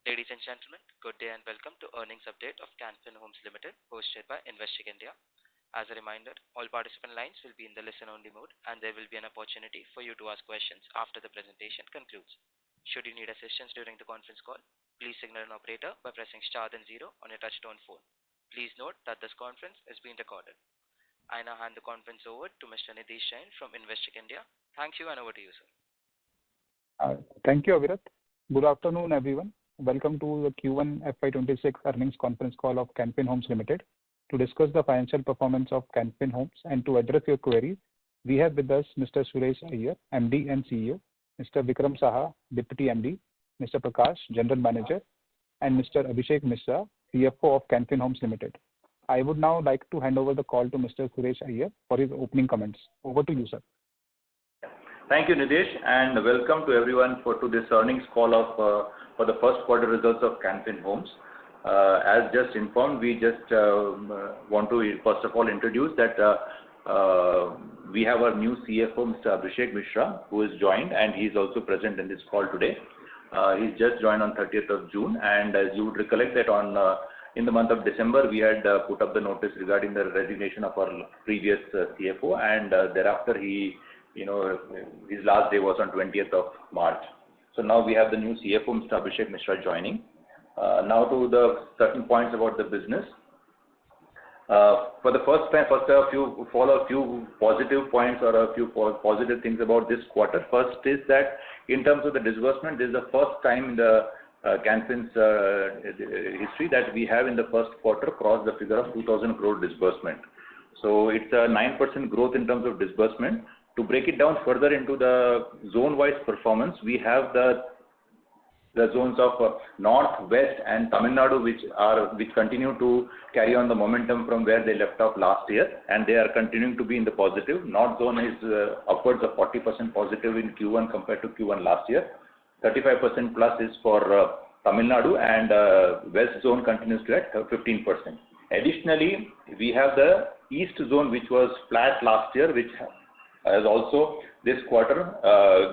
Ladies and gentlemen, good day and welcome to earnings update of Canfin Homes Limited, hosted by Investec India. As a reminder, all participant lines will be in the listen-only mode, and there will be an opportunity for you to ask questions after the presentation concludes. Should you need assistance during the conference call, please signal an operator by pressing star then zero on your touchtone phone. Please note that this conference is being recorded. I now hand the conference over to Mr. Nitish Jain from Investec India. Thank you, and over to you, sir. Thank you, Avirat. Good afternoon, everyone. Welcome to the Q1 FY26 earnings conference call of Canfin Homes Limited. To discuss the financial performance of Canfin Homes and to address your queries, we have with us Mr. Suresh Iyer, MD and CEO, Mr. Vikram Saha, Deputy MD, Mr. Prakash, General Manager, and Mr. Abhishek Mishra, CFO of Canfin Homes Limited. I would now like to hand over the call to Mr. Suresh Iyer for his opening comments. Over to you, sir. Thank you, Nidesh, and welcome to everyone to this earnings call for the first quarter results of Canfin Homes. As just informed, we just want to first of all introduce that we have our new CFO, Mr. Abhishek Mishra, who is joined, and he is also present in this call today. He's just joined on 30th of June, and as you would recollect that in the month of December, we had put up the notice regarding the resignation of our previous CFO, and thereafter his last day was on 20th of March. So now we have the new CFO, Mr. Abhishek Mishra, joining. Now to the certain points about the business. For the first time, a few positive points or a few positive things about this quarter. First is that in terms of the disbursement, this is the first time in the Canfin's history that we have in the first quarter crossed the figure of 2,000 crore disbursement. So it's a 9% growth in terms of disbursement. To break it down further into the zone-wise performance, we have the zones of North, West, and Tamil Nadu, which continue to carry on the momentum from where they left off last year, and they are continuing to be in the positive. North zone is upwards of 40% positive in Q1 compared to Q1 last year. 35% plus is for Tamil Nadu, and West zone continues to at 15%. Additionally, we have the East zone, which was flat last year, which has also this quarter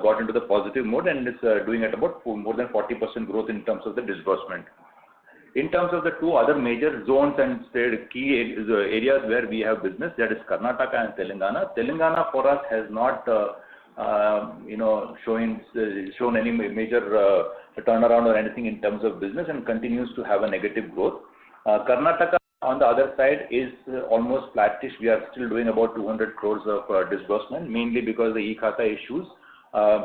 got into the positive mode and is doing at about more than 40% growth in terms of the disbursement. In terms of the two other major zones and key areas where we have business, that is Karnataka and Telangana. Telangana for us has not shown any major turnaround or anything in terms of business and continues to have a negative growth. Karnataka, on the other side, is almost flattish. We are still doing about 200 crores of disbursement, mainly because the e-Khata issues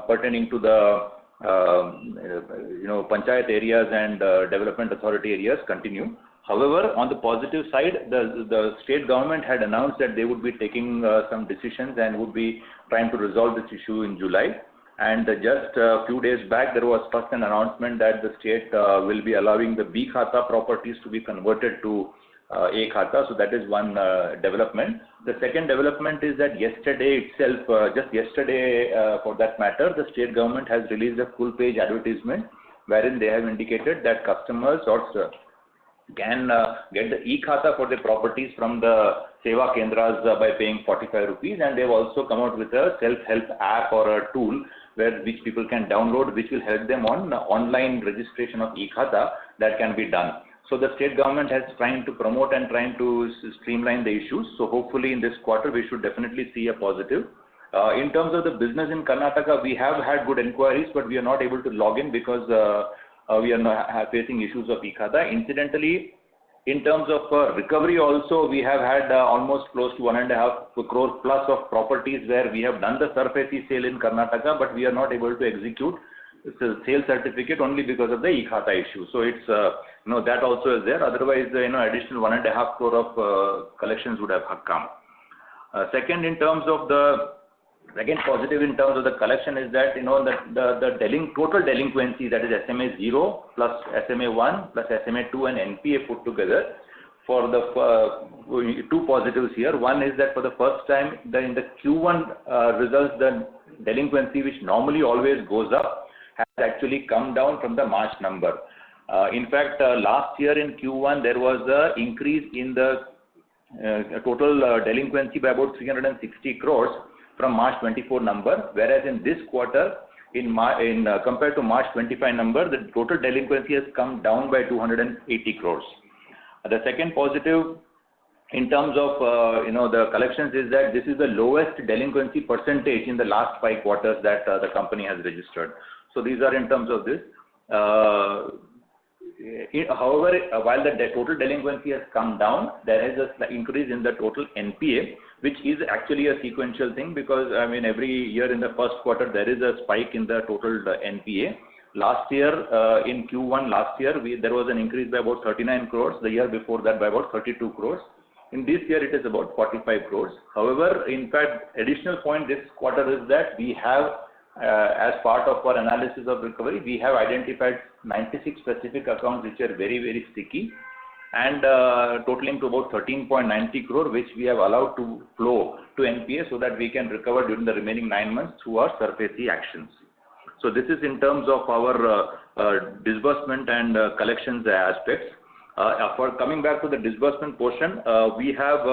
pertaining to the panchayat areas and development authority areas continue. However, on the positive side, the state government had announced that they would be taking some decisions and would be trying to resolve this issue in July. And just a few days back, there was first an announcement that the state will be allowing the B Khata properties to be converted to A Khata. So that is one development. The second development is that yesterday itself, just yesterday for that matter, the state government has released a full-page advertisement wherein they have indicated that customers can get the e-Khata for their properties from the Seva Kendras by paying 45 rupees, and they've also come out with a self-help app or a tool which people can download, which will help them on online registration of e-Khata that can be done. So the state government has trying to promote and trying to streamline the issues. So hopefully in this quarter we should definitely see a positive. In terms of the business in Karnataka, we have had good inquiries, but we are not able to log in because we are facing issues of e-Khata. Incidentally, in terms of recovery also, we have had almost close to 1.5 crore plus of properties where we have done the SARFAESI sale in Karnataka, but we are not able to execute the sale certificate only because of the e-Khata issue. So it's that also is there. Otherwise, additional 1.5 crore of collections would have come. Second, in terms of the second positive in terms of the collection is that the total delinquency, that is SMA 0 plus SMA 1 plus SMA 2 and NPA put together, for the two positives here. One is that for the first time in the Q1 results, the delinquency, which normally always goes up, has actually come down from the March number. In fact, last year in Q1 there was an increase in the total delinquency by about 360 crores from March 24 number, whereas in this quarter compared to March 25 number, the total delinquency has come down by 280 crores. The second positive in terms of the collections is that this is the lowest delinquency percentage in the last 5 quarters that the company has registered. So these are in terms of this. However, while the total delinquency has come down, there is an increase in the total NPA, which is actually a sequential thing because every year in the first quarter there is a spike in the total NPA. Last year, in Q1 last year, there was an increase by about 39 crores. The year before that by about 32 crores. In this year, it is about 45 crores. However, in fact, additional point this quarter is that we have, as part of our analysis of recovery, we have identified 96 specific accounts which are very, very sticky and totaling to about 13.90 crore, which we have allowed to flow to NPA so that we can recover during the remaining 9 months through our SARFAESI actions. So this is in terms of our disbursement and collections aspects. For coming back to the disbursement portion, we have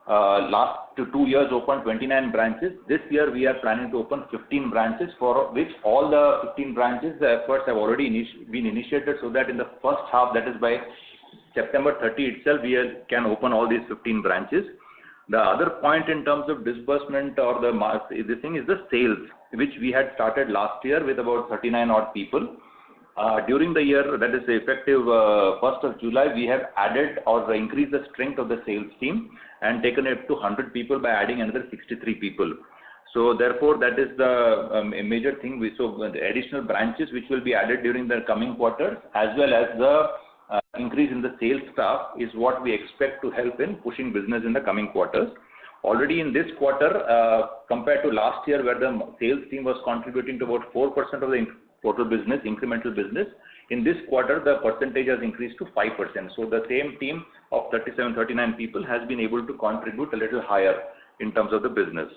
last 2 years opened 29 branches. This year we are planning to open 15 branches, for which all the 15 branches, the efforts have already been initiated so that in the first half, that is by September 30 itself, we can open all these 15 branches. The other point in terms of disbursement or this thing is the sales, which we had started last year with about 39 odd people. During the year, that is effective 1st of July, we have added or increased the strength of the sales team and taken it to 100 people by adding another 63 people. So therefore, that is the major thing. So the additional branches which will be added during the coming quarters, as well as the increase in the sales staff, is what we expect to help in pushing business in the coming quarters. Already in this quarter, compared to last year, where the sales team was contributing to about 4% of the total business, incremental business, in this quarter, the percentage has increased to 5%. So the same team of 37, 39 people has been able to contribute a little higher in terms of the business.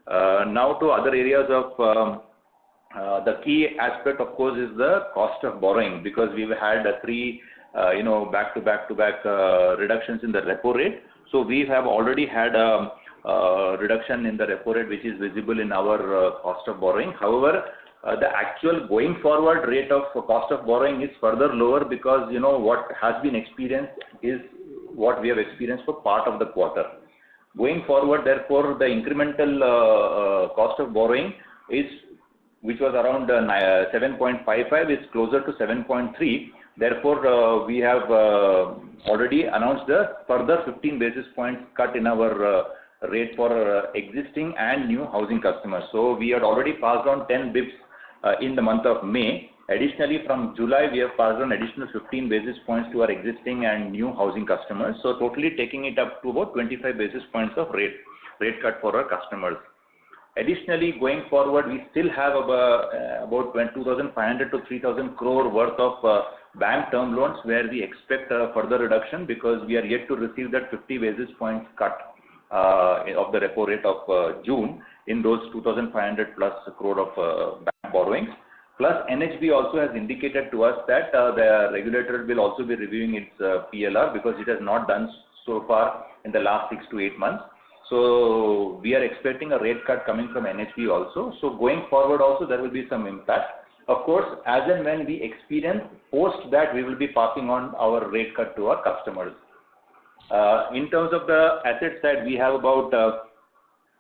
Now to other areas of the key aspect, of course, is the cost of borrowing, because we've had 3 back-to-back reductions in the repo rate. So we have already had a reduction in the repo rate, which is visible in our cost of borrowing. However, the actual going forward rate of cost of borrowing is further lower, because what has been experienced is what we have experienced for part of the quarter. Going forward, therefore, the incremental cost of borrowing which was around 7.55, is closer to 7.3. Therefore, we have already announced the further 15 basis points cut in our rate for existing and new housing customers. So we had already passed on 10 bips in the month of May. Additionally, from July, we have passed on additional 15 basis points to our existing and new housing customers. So totally taking it up to about 25 basis points of rate cut for our customers. Additionally, going forward, we still have about 2,500 to 3,000 crore worth of bank term loans, where we expect a further reduction, because we are yet to receive that 50 basis points cut of the repo rate of June in those 2,500 plus crore of bank borrowings. Plus, NHB also has indicated to us that the regulator will also be reviewing its PLR, because it has not done so far in the last 6 to 8 months. So we are expecting a rate cut coming from NHB also. So going forward also, there will be some impact. Of course, as and when we experience, post that, we will be passing on our rate cut to our customers. In terms of the asset side, we have about,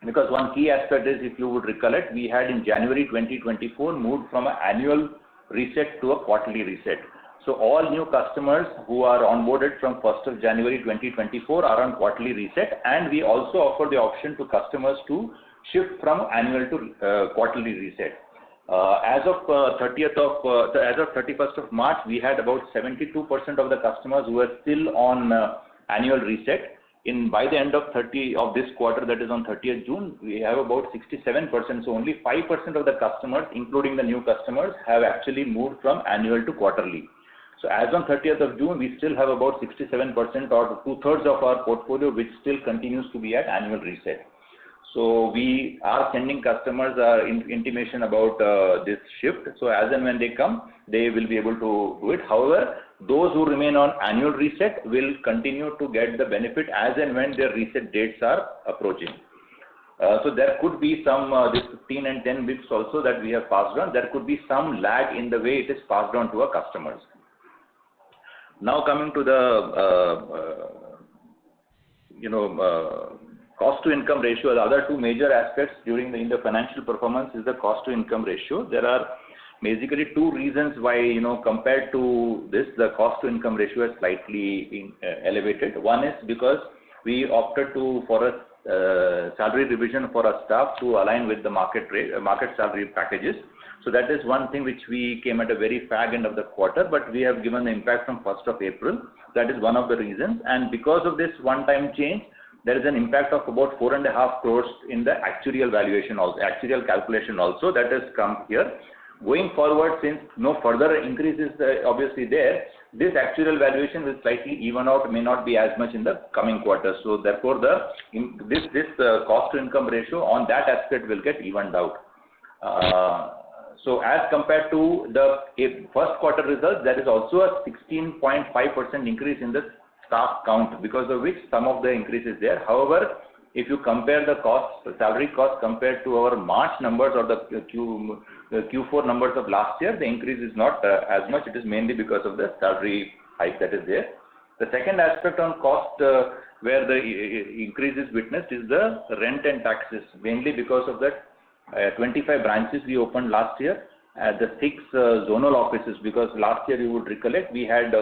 because one key aspect is, if you would recollect, we had in January 2024 moved from an annual reset to a quarterly reset. So all new customers who are onboarded from 1st of January 2024 are on quarterly reset, and we also offer the option to customers to shift from annual to quarterly reset. As of 31st of March, we had about 72% of the customers who were still on annual reset. By the end of this quarter, that is on 30th June, we have about 67%. So only 5% of the customers, including the new customers, have actually moved from annual to quarterly. So as on 30th of June, we still have about 67%, or 2/3 of our portfolio, which still continues to be at annual reset. So we are sending customers intimation about this shift. So as and when they come, they will be able to do it. However, those who remain on annual reset will continue to get the benefit as and when their reset dates are approaching. So there could be some, this 15 and 10 bits also that we have passed on. There could be some lag in the way it is passed on to our customers. Now coming to the, cost to income ratio, the other two major aspects during in the financial performance is the cost to income ratio. There are basically two reasons why, compared to this, the cost to income ratio is slightly elevated. One is because we opted for a salary revision for our staff to align with the market salary packages. So that is one thing which we came at a very fag end of the quarter, but we have given the impact from 1st of April. That is one of the reasons. And because of this one-time change, there is an impact of about 4.5 crores in the actuarial valuation also, actuarial calculation also that has come here. Going forward, since no further increase is obviously there, this actuarial valuation will slightly even out, may not be as much in the coming quarters. So therefore, this cost to income ratio on that aspect will get evened out. So as compared to the first quarter results, there is also a 16.5% increase in the staff count, because of which some of the increase is there. However, if you compare the salary cost compared to our March numbers or the Q4 numbers of last year, the increase is not as much. It is mainly because of the salary hike that is there. The second aspect on cost where the increase is witnessed is the rent and taxes, mainly because of the 25 branches we opened last year, the 6 zonal offices, because last year you would recollect we had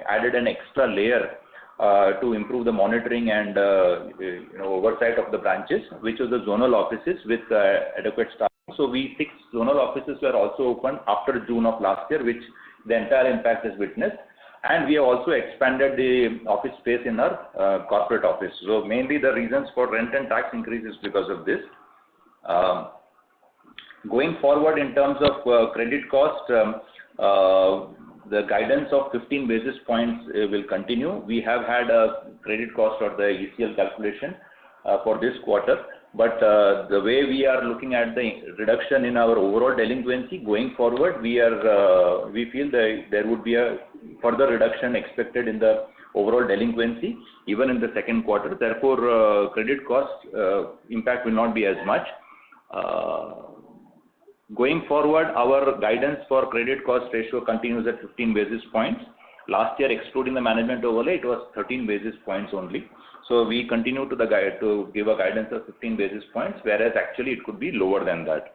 added an extra layer to improve the monitoring and oversight of the branches, which was the zonal offices with adequate staff. So 6 zonal offices were also opened after June of last year, which the entire impact is witnessed. And we have also expanded the office space in our corporate office. So mainly the reasons for rent and tax increase is because of this. Going forward in terms of credit cost, the guidance of 15 basis points will continue. We have had a credit cost or the ECL calculation for this quarter, but the way we are looking at the reduction in our overall delinquency going forward, we feel that there would be a further reduction expected in the overall delinquency even in the second quarter. Therefore, credit cost impact will not be as much. Going forward, our guidance for credit cost ratio continues at 15 basis points. Last year, excluding the management overlay, it was 13 basis points only. So we continue to give a guidance of 15 basis points, whereas actually it could be lower than that.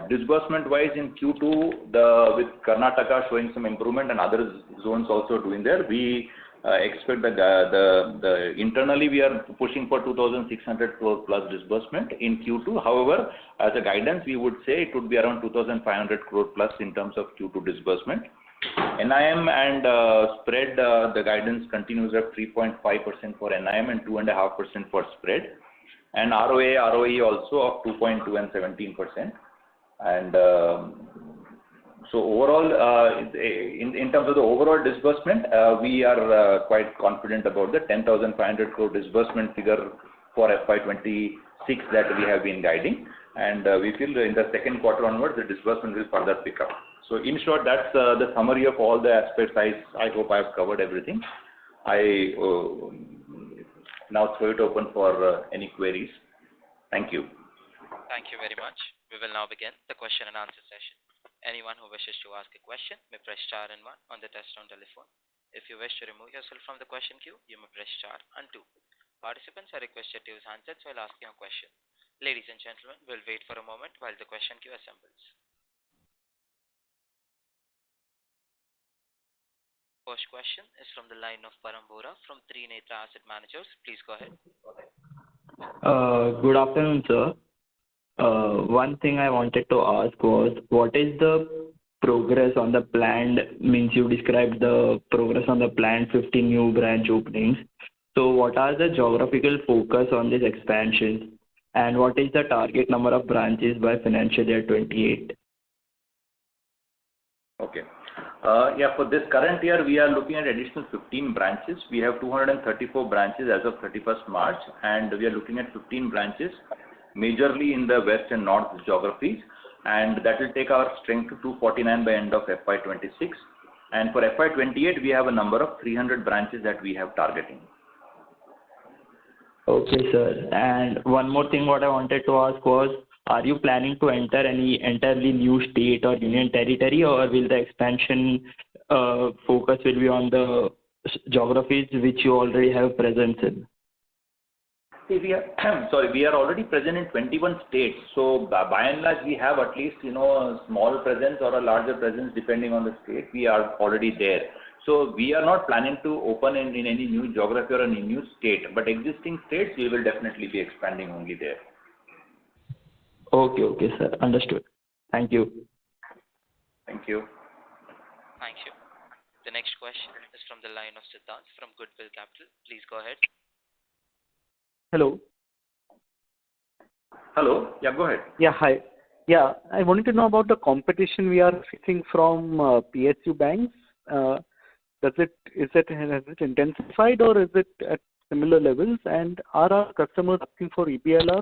Disbursement-wise in Q2, with Karnataka showing some improvement and other zones also doing there, we expect that internally we are pushing for 2,600 crore plus disbursement in Q2. However, as a guidance, we would say it would be around 2,500 crore plus in terms of Q2 disbursement. NIM and spread, the guidance continues at 3.5% for NIM and 2.5% for spread, and ROE also of 2.2 and 17%. And so overall, in terms of the overall disbursement, we are quite confident about the 10,500 crore disbursement figure for FY26 that we have been guiding, and we feel in the second quarter onwards the disbursement will further pick up. So in short, that's the summary of all the aspects. I hope I have covered everything. I now throw it open for any queries. Thank you. Thank you very much. We will now begin the question and answer session. Anyone who wishes to ask a question may press star and 1 on the touchtone telephone. If you wish to remove yourself from the question queue, you may press star and 2. Participants are requested to use handsets while asking a question. Ladies and gentlemen, we'll wait for a moment while the question queue assembles. First question is from the line of Param Bora from Trinetra Asset Managers. Please go ahead. Good afternoon, sir. One thing I wanted to ask was, what is the progress on the planned, means you described the progress on the planned 50 new branch openings. So what are the geographical focus on this expansion, and what is the target number of branches by financial year 28? Okay. For this current year, we are looking at additional 15 branches. We have 234 branches as of 31st March, and we are looking at 15 branches, majorly in the west and north geographies, and that will take our strength to 249 by end of FY26. And for FY28, we have a number of 300 branches that we have targeting. Okay, sir. And one more thing what I wanted to ask was, are you planning to enter any entirely new state or union territory, or will the expansion focus will be on the geographies which you already have presence in? See, we are sorry, we are already present in 21 states. So by and large, we have at least a small presence or a larger presence depending on the state. We are already there. So we are not planning to open in any new geography or any new state. But existing states, we will definitely be expanding only there. Okay, sir. Understood. Thank you. Thank you. Thank you. The next question is from the line of Siddharth from Goodwill Capital. Please go ahead. Hello. Hello. Yeah, go ahead. Yeah, hi. Yeah, I wanted to know about the competition we are facing from PSU banks. Has it intensified or is it at similar levels? And are our customers asking for EBLR?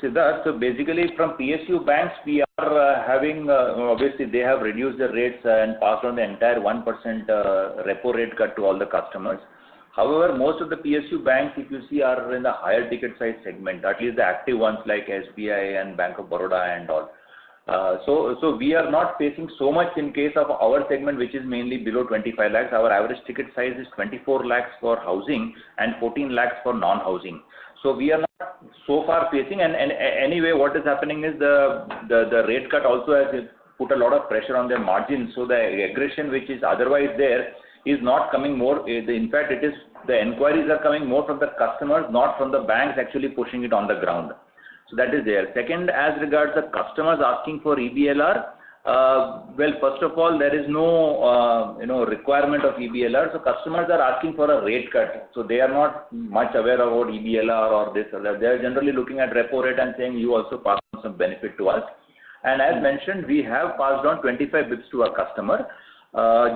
Siddharth, so basically from PSU banks, we are having, obviously they have reduced the rates and passed on the entire 1% repo rate cut to all the customers. However, most of the PSU banks, if you see, are in the higher ticket size segment, at least the active ones like SBI and Bank of Baroda and all. So we are not facing so much in case of our segment, which is mainly below 25 lakhs. Our average ticket size is 24 lakhs for housing and 14 lakhs for non-housing. So we are not so far facing, and anyway, what is happening is the rate cut also has put a lot of pressure on their margins. So the aggression which is otherwise there is not coming more. In fact, it is the inquiries are coming more from the customers, not from the banks actually pushing it on the ground. So that is there. Second, as regards the customers asking for EBLR, well, first of all, there is no requirement of EBLR. So customers are asking for a rate cut. So they are not much aware about EBLR or this or that. They are generally looking at repo rate and saying you also pass on some benefit to us. And as mentioned, we have passed on 25 bps to our customer.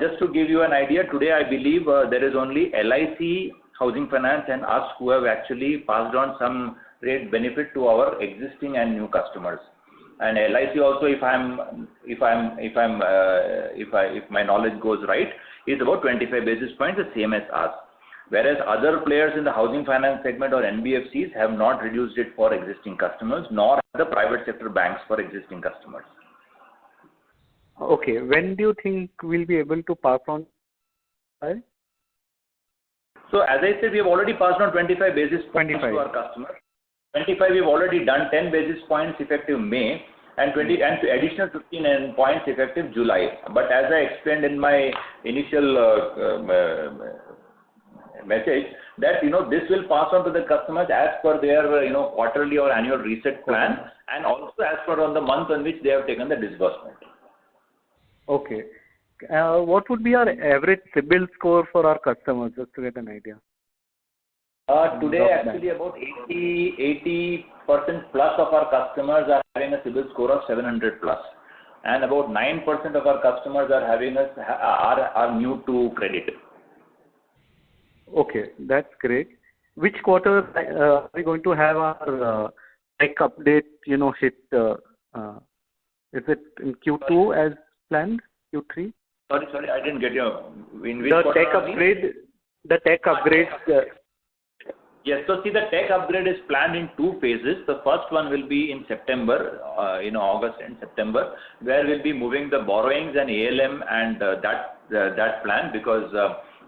Just to give you an idea, today I believe there is only LIC, Housing Finance and us who have actually passed on some rate benefit to our existing and new customers. And LIC also, if my knowledge goes right, is about 25 basis points, the same as us. Whereas other players in the housing finance segment or NBFCs have not reduced it for existing customers, nor the private sector banks for existing customers. Okay, when do you think we'll be able to pass on? So as I said, we have already passed on 25 basis points to our customers. 25 we've already done 10 basis points effective May and additional 15 points effective July. But as I explained in my initial message that this will pass on to the customers as per their quarterly or annual reset plan and also as per on the month on which they have taken the disbursement. Okay. What would be our average CIBIL score for our customers, just to get an idea? Today, actually, about 80% plus of our customers are having a CIBIL score of 700 plus, and about 9% of our customers are having are new to credit. Okay, that's great. Which quarter are we going to have our tech update? Hit? Is it in Q2 as planned? Q3? Sorry, I didn't get you. In which the tech upgrade. The tech upgrade. Yes, so see, the tech upgrade is planned in 2 phases. The first one will be in September, August and September, where we'll be moving the borrowings and ALM and that plan, because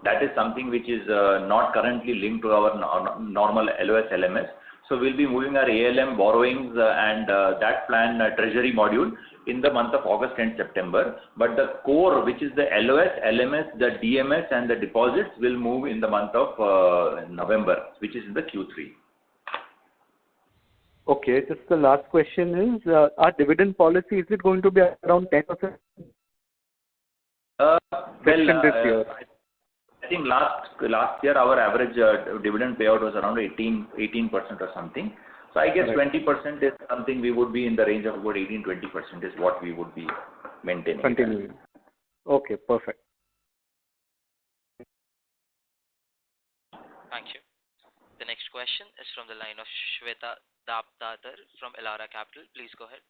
that is something which is not currently linked to our normal LOS LMS. So we'll be moving our ALM borrowings and that plan treasury module in the month of August and September. But the core, which is the LOS, LMS, the DMS and the deposits will move in the month of November, which is in the Q3. Okay, just the last question is, our dividend policy, is it going to be around 10%? This year. I think last year our average dividend payout was around 18% or something. So I guess 20% is something we would be in the range of about 18-20% is what we would be maintaining. Continuing. Okay, perfect. Thank you. The next question is from the line of Shweta Dabdadar from Elara Capital. Please go ahead.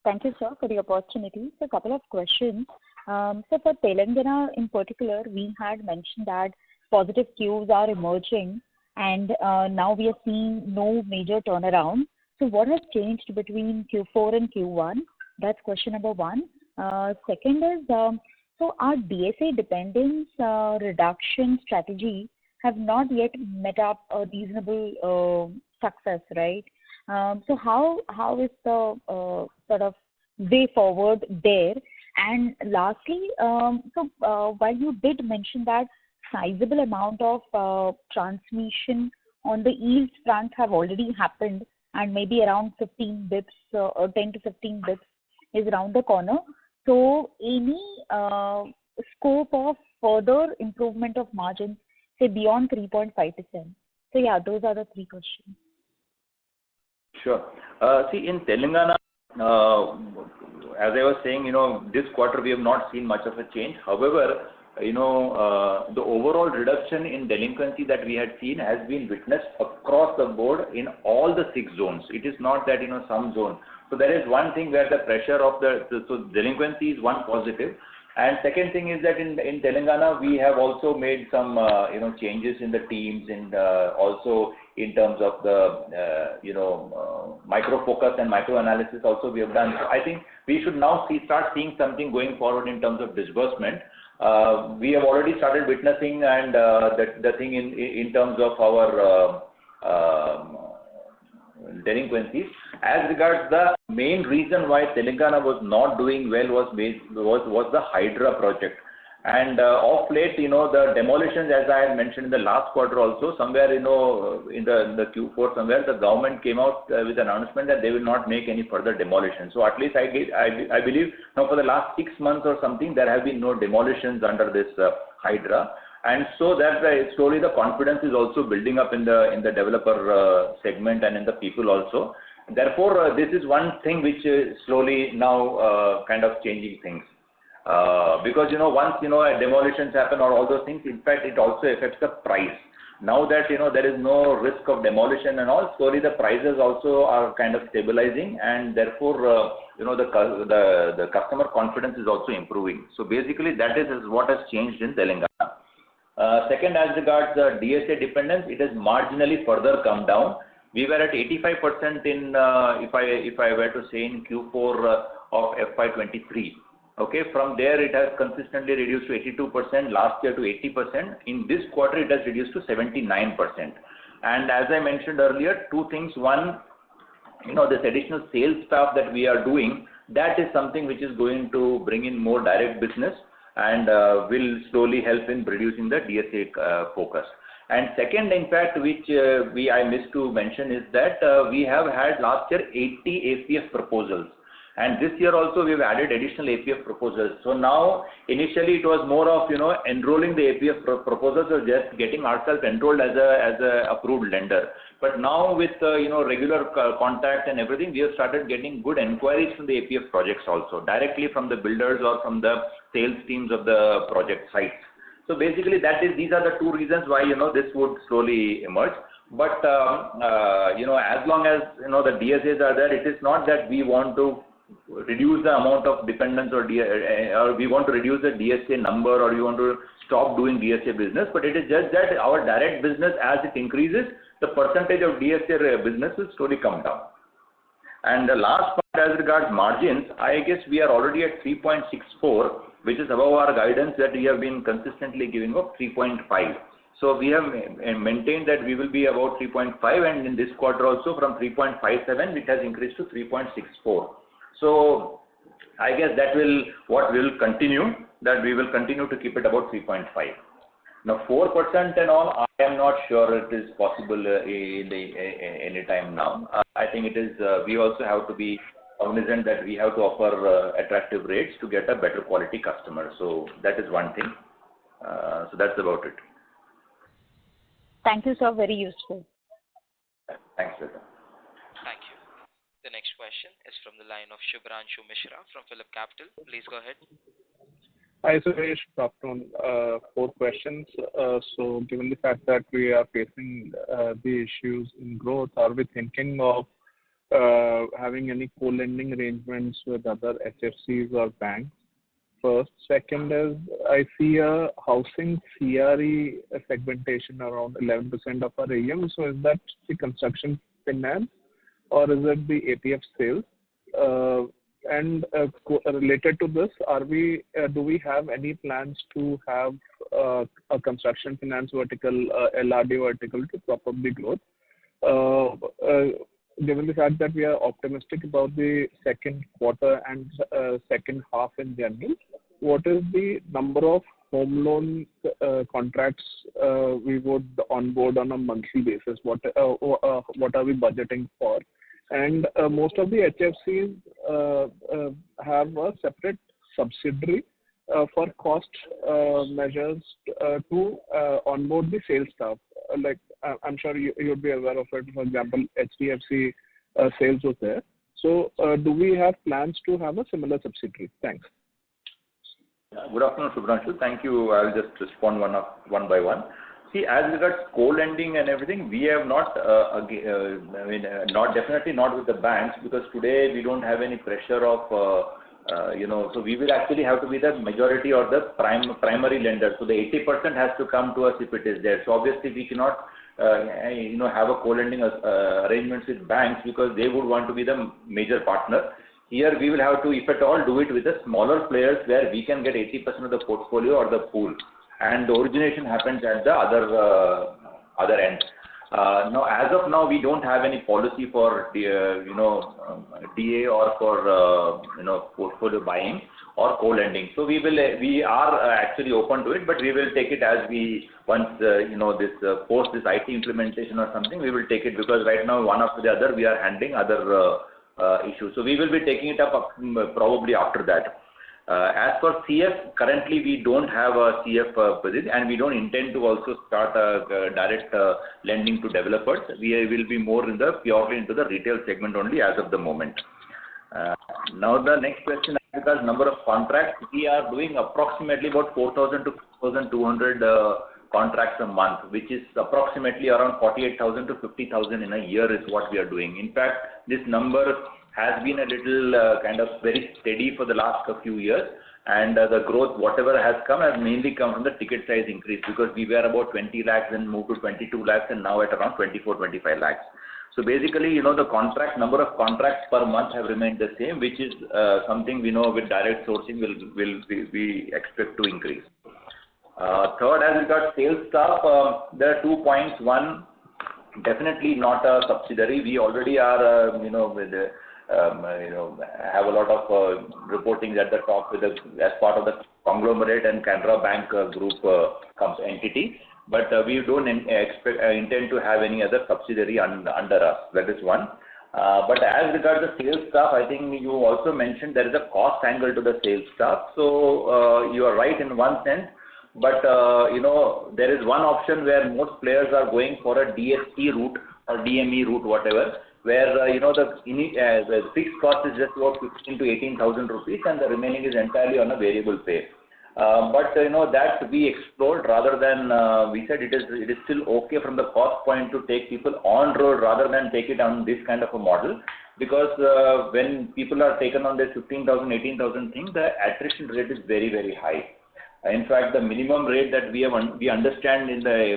Thank you, sir, for the opportunity. So, a couple of questions. So for Telangana in particular, we had mentioned that positive cues are emerging, and now we are seeing no major turnaround. So what has changed between Q4 and Q1? That's question number one. Second is, so our DSA dependence reduction strategy have not yet met up a reasonable success, right? So how is the sort of way forward there? And lastly, while you did mention that sizable amount of transmission on the yields front have already happened, and maybe around 15 bips or 10 to 15 bips is around the corner. So any scope of further improvement of margins, say beyond 3.5%? So yeah, those are the three questions. Sure. See, in Telangana, as I was saying, this quarter we have not seen much of a change. However, the overall reduction in delinquency that we had seen has been witnessed across the board in all the 6 zones. It is not that, some zone. So there is one thing where the pressure of so delinquency is one positive. And second thing is that in Telangana, we have also made some, changes in the teams and also in terms of the, micro focus and micro analysis also we have done. So I think we should now start seeing something going forward in terms of disbursement. We have already started witnessing and the thing in terms of our delinquencies. As regards the main reason why Telangana was not doing well was the Hydra project. And of late, the demolitions, as I had mentioned in the last quarter also, somewhere, in the Q4 somewhere, the government came out with an announcement that they will not make any further demolition. So at least I believe now for the last 6 months or something, there have been no demolitions under this Hydra. And so that slowly the confidence is also building up in the developer segment and in the people also. Therefore, this is one thing which is slowly now kind of changing things. Because once demolitions happen or all those things, in fact it also affects the price. Now that there is no risk of demolition and all, slowly the prices also are kind of stabilizing, and therefore the customer confidence is also improving. So basically that is what has changed in Telangana. Second, as regards the DSA dependence, it has marginally further come down. We were at 85% in if I were to say in Q4 of FY23. Okay, from there it has consistently reduced to 82%, last year to 80%. In this quarter it has reduced to 79%. And as I mentioned earlier, two things. One, this additional sales staff that we are doing, that is something which is going to bring in more direct business and will slowly help in reducing the DSA focus. And second, in fact, which I missed to mention is that we have had last year 80 APF proposals. And this year also we have added additional APF proposals. So now initially it was more of enrolling the APF proposals or just getting ourselves enrolled as a approved lender. But now with regular contact and everything, we have started getting good inquiries from the APF projects also, directly from the builders or from the sales teams of the project sites. So basically these are the two reasons why this would slowly emerge. But as long as the DSAs are there, it is not that we want to reduce the amount of dependence or we want to reduce the DSA number or we want to stop doing DSA business, but it is just that our direct business, as it increases, the percentage of DSA business will slowly come down. And the last part as regards margins, I guess we are already at 3.64, which is above our guidance that we have been consistently giving of 3.5. So we have maintained that we will be about 3.5, and in this quarter also from 3.57 it has increased to 3.64. So I guess that will continue, that we will continue to keep it about 3.5. Now 4% and all, I am not sure it is possible any time now. I think it is, we also have to be cognizant that we have to offer attractive rates to get a better quality customer. So that is one thing. So that's about it. Thank you, sir. Very useful. Thanks, Shweta. Thank you. The next question is from the line of Shubhranshu Mishra from Phillip Capital. Please go ahead. Hi, Suresh. Good afternoon. 4 questions. So given the fact that we are facing the issues in growth, are we thinking of having any co-lending arrangements with other HFCs or banks? first. Second is, I see a housing CRE segmentation around 11% of our AUM. So is that the construction finance or is it the APF sales? Related to this, do we have any plans to have a construction finance vertical, LRD vertical to prop up the growth? Given the fact that we are optimistic about the second quarter and second half in general, what is the number of home loan contracts we would onboard on a monthly basis? What are we budgeting for? And most of the HFCs have a separate subsidiary for cost measures to onboard the sales staff. Like I'm sure you'd be aware of it. For example, HDFC sales was there. So do we have plans to have a similar subsidiary? Thanks. Good afternoon, Subhranshu. Thank you. I'll just respond one by one. See, as regards co-lending and everything, we have not, definitely not with the banks, because today we don't have any pressure of, so we will actually have to be the majority or the primary lender. So the 80% has to come to us if it is there. So obviously we cannot, have a co-lending arrangements with banks because they would want to be the major partner. Here we will have to, if at all, do it with the smaller players where we can get 80% of the portfolio or the pool, and the origination happens at the other end. Now, as of now, we don't have any policy for DA or for portfolio buying or co-lending. So we are actually open to it, but we will take it as we once post this IT implementation or something, we will take it, because right now one after the other we are handling other issues. So we will be taking it up probably after that. As for CF, currently we don't have a CF position, and we don't intend to also start a direct lending to developers. We will be more purely into the retail segment only as of the moment. Now the next question, because number of contracts, we are doing approximately about 4,000 to 4,200 contracts a month, which is approximately around 48,000 to 50,000 in a year is what we are doing. In fact, this number has been a little kind of very steady for the last few years, and the growth, whatever has come, has mainly come from the ticket size increase, because we were about 20 lakhs and moved to 22 lakhs and now at around 24, 25 lakhs. So basically, the number of contracts per month have remained the same, which is something we know with direct sourcing we expect to increase. Third, as regards sales staff, there are 2 points. One, definitely not a subsidiary. We already are, have a lot of reporting at the top as part of the conglomerate and Canara Bank group entity. But we don't intend to have any other subsidiary under us. That is one. But as regards the sales staff, I think you also mentioned there is a cost angle to the sales staff. So you are right in one sense. But there is one option where most players are going for a DST route or DME route, whatever, where the fixed cost is just about 15,000 to 18,000 rupees, and the remaining is entirely on a variable pay. But that we explored, rather than we said it is still okay from the cost point to take people on road rather than take it on this kind of a model, because when people are taken on this 15,000, 18,000 thing, the attrition rate is very, very high. In fact, the minimum rate that we understand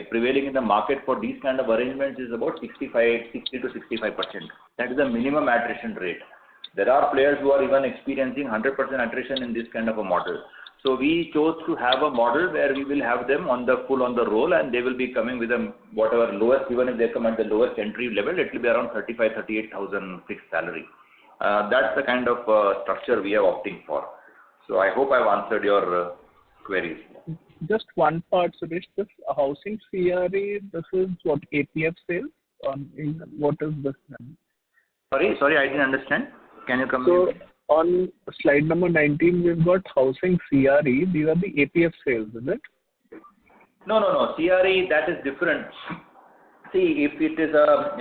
prevailing in the market for these kind of arrangements is about 60 to 65%. That is the minimum attrition rate. There are players who are even experiencing 100% attrition in this kind of a model. So we chose to have a model where we will have them on the roll, and they will be coming with whatever lowest, even if they come at the lowest entry level, it will be around 38,000 fixed salary. That's the kind of structure we are opting for. So I hope I've answered your queries. Just one part, Suresh. This housing CRE, this is what, APF sales? What is this then? Sorry, I didn't understand. Can you come So again? On slide number 19, we've got housing CRE. These are the APF sales, is it? No. CRE, that is different. See, if it is a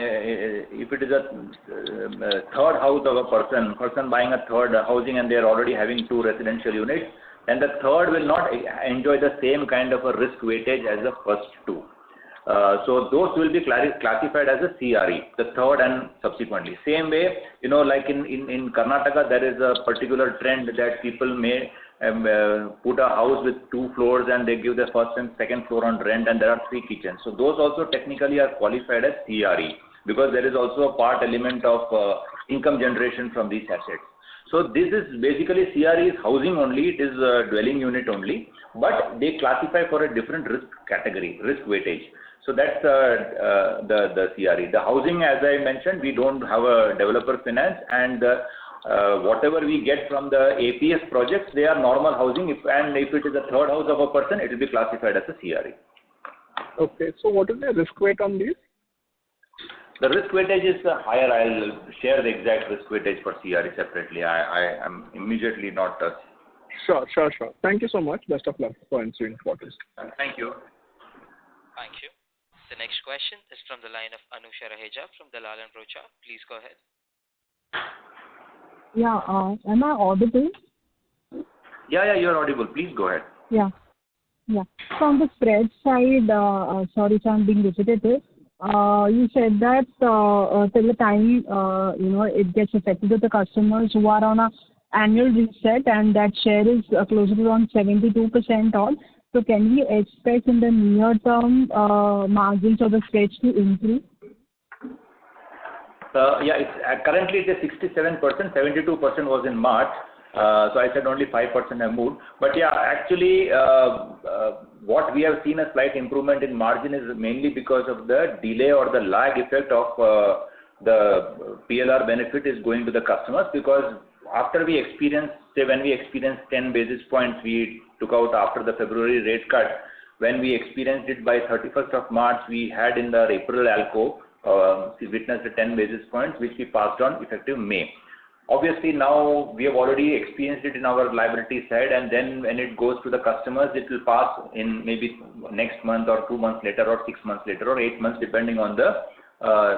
third house of a person buying a third housing, and they are already having 2 residential units, and the third will not enjoy the same kind of a risk weightage as the first 2. So those will be classified as a CRE, the third and subsequently. Same way, like in Karnataka, there is a particular trend that people may put a house with 2 floors and they give the first and second floor on rent and there are 3 kitchens. So those also technically are qualified as CRE because there is also a part element of income generation from these assets. So this is basically CRE is housing only, it is a dwelling unit only, but they classify for a different risk category, risk weightage. So that's the CRE. The housing, as I mentioned, we don't have a developer finance, and whatever we get from the APS projects, they are normal housing. If it is a third house of a person, it will be classified as a CRE. Okay. So what is the risk weight on these? The risk weightage is higher. I'll share the exact risk weightage for CRE separately. I am immediately not. Sure. Thank you so much. Best of luck for answering quarters. Thank you. Thank you. The next question is from the line of Anusha Raheja from Dalal & Broacha. Please go ahead. Yeah, am I audible? Yeah, you're audible. Please go ahead. Yeah. So on the spread side, sorry if I'm being repetitive, you said that till the time it gets affected with the customers who are on a annual reset and that share is closer to around 72% on. So can we expect in the near term margins of the spreads to improve? Currently it is 67%, 72% was in March. So I said only 5% have moved. But yeah, actually what we have seen a slight improvement in margin is mainly because of the delay or the lag effect of the PLR benefit is going to the customers, because after we experienced, when we experienced 10 basis points we took out after the February rate cut, when we experienced it by 31st of March, we had in the April ALCO witnessed a 10 basis points which we passed on effective May. Obviously now we have already experienced it in our liability side, and then when it goes to the customers, it will pass in maybe next month or 2 months later or 6 months later or 8 months depending on the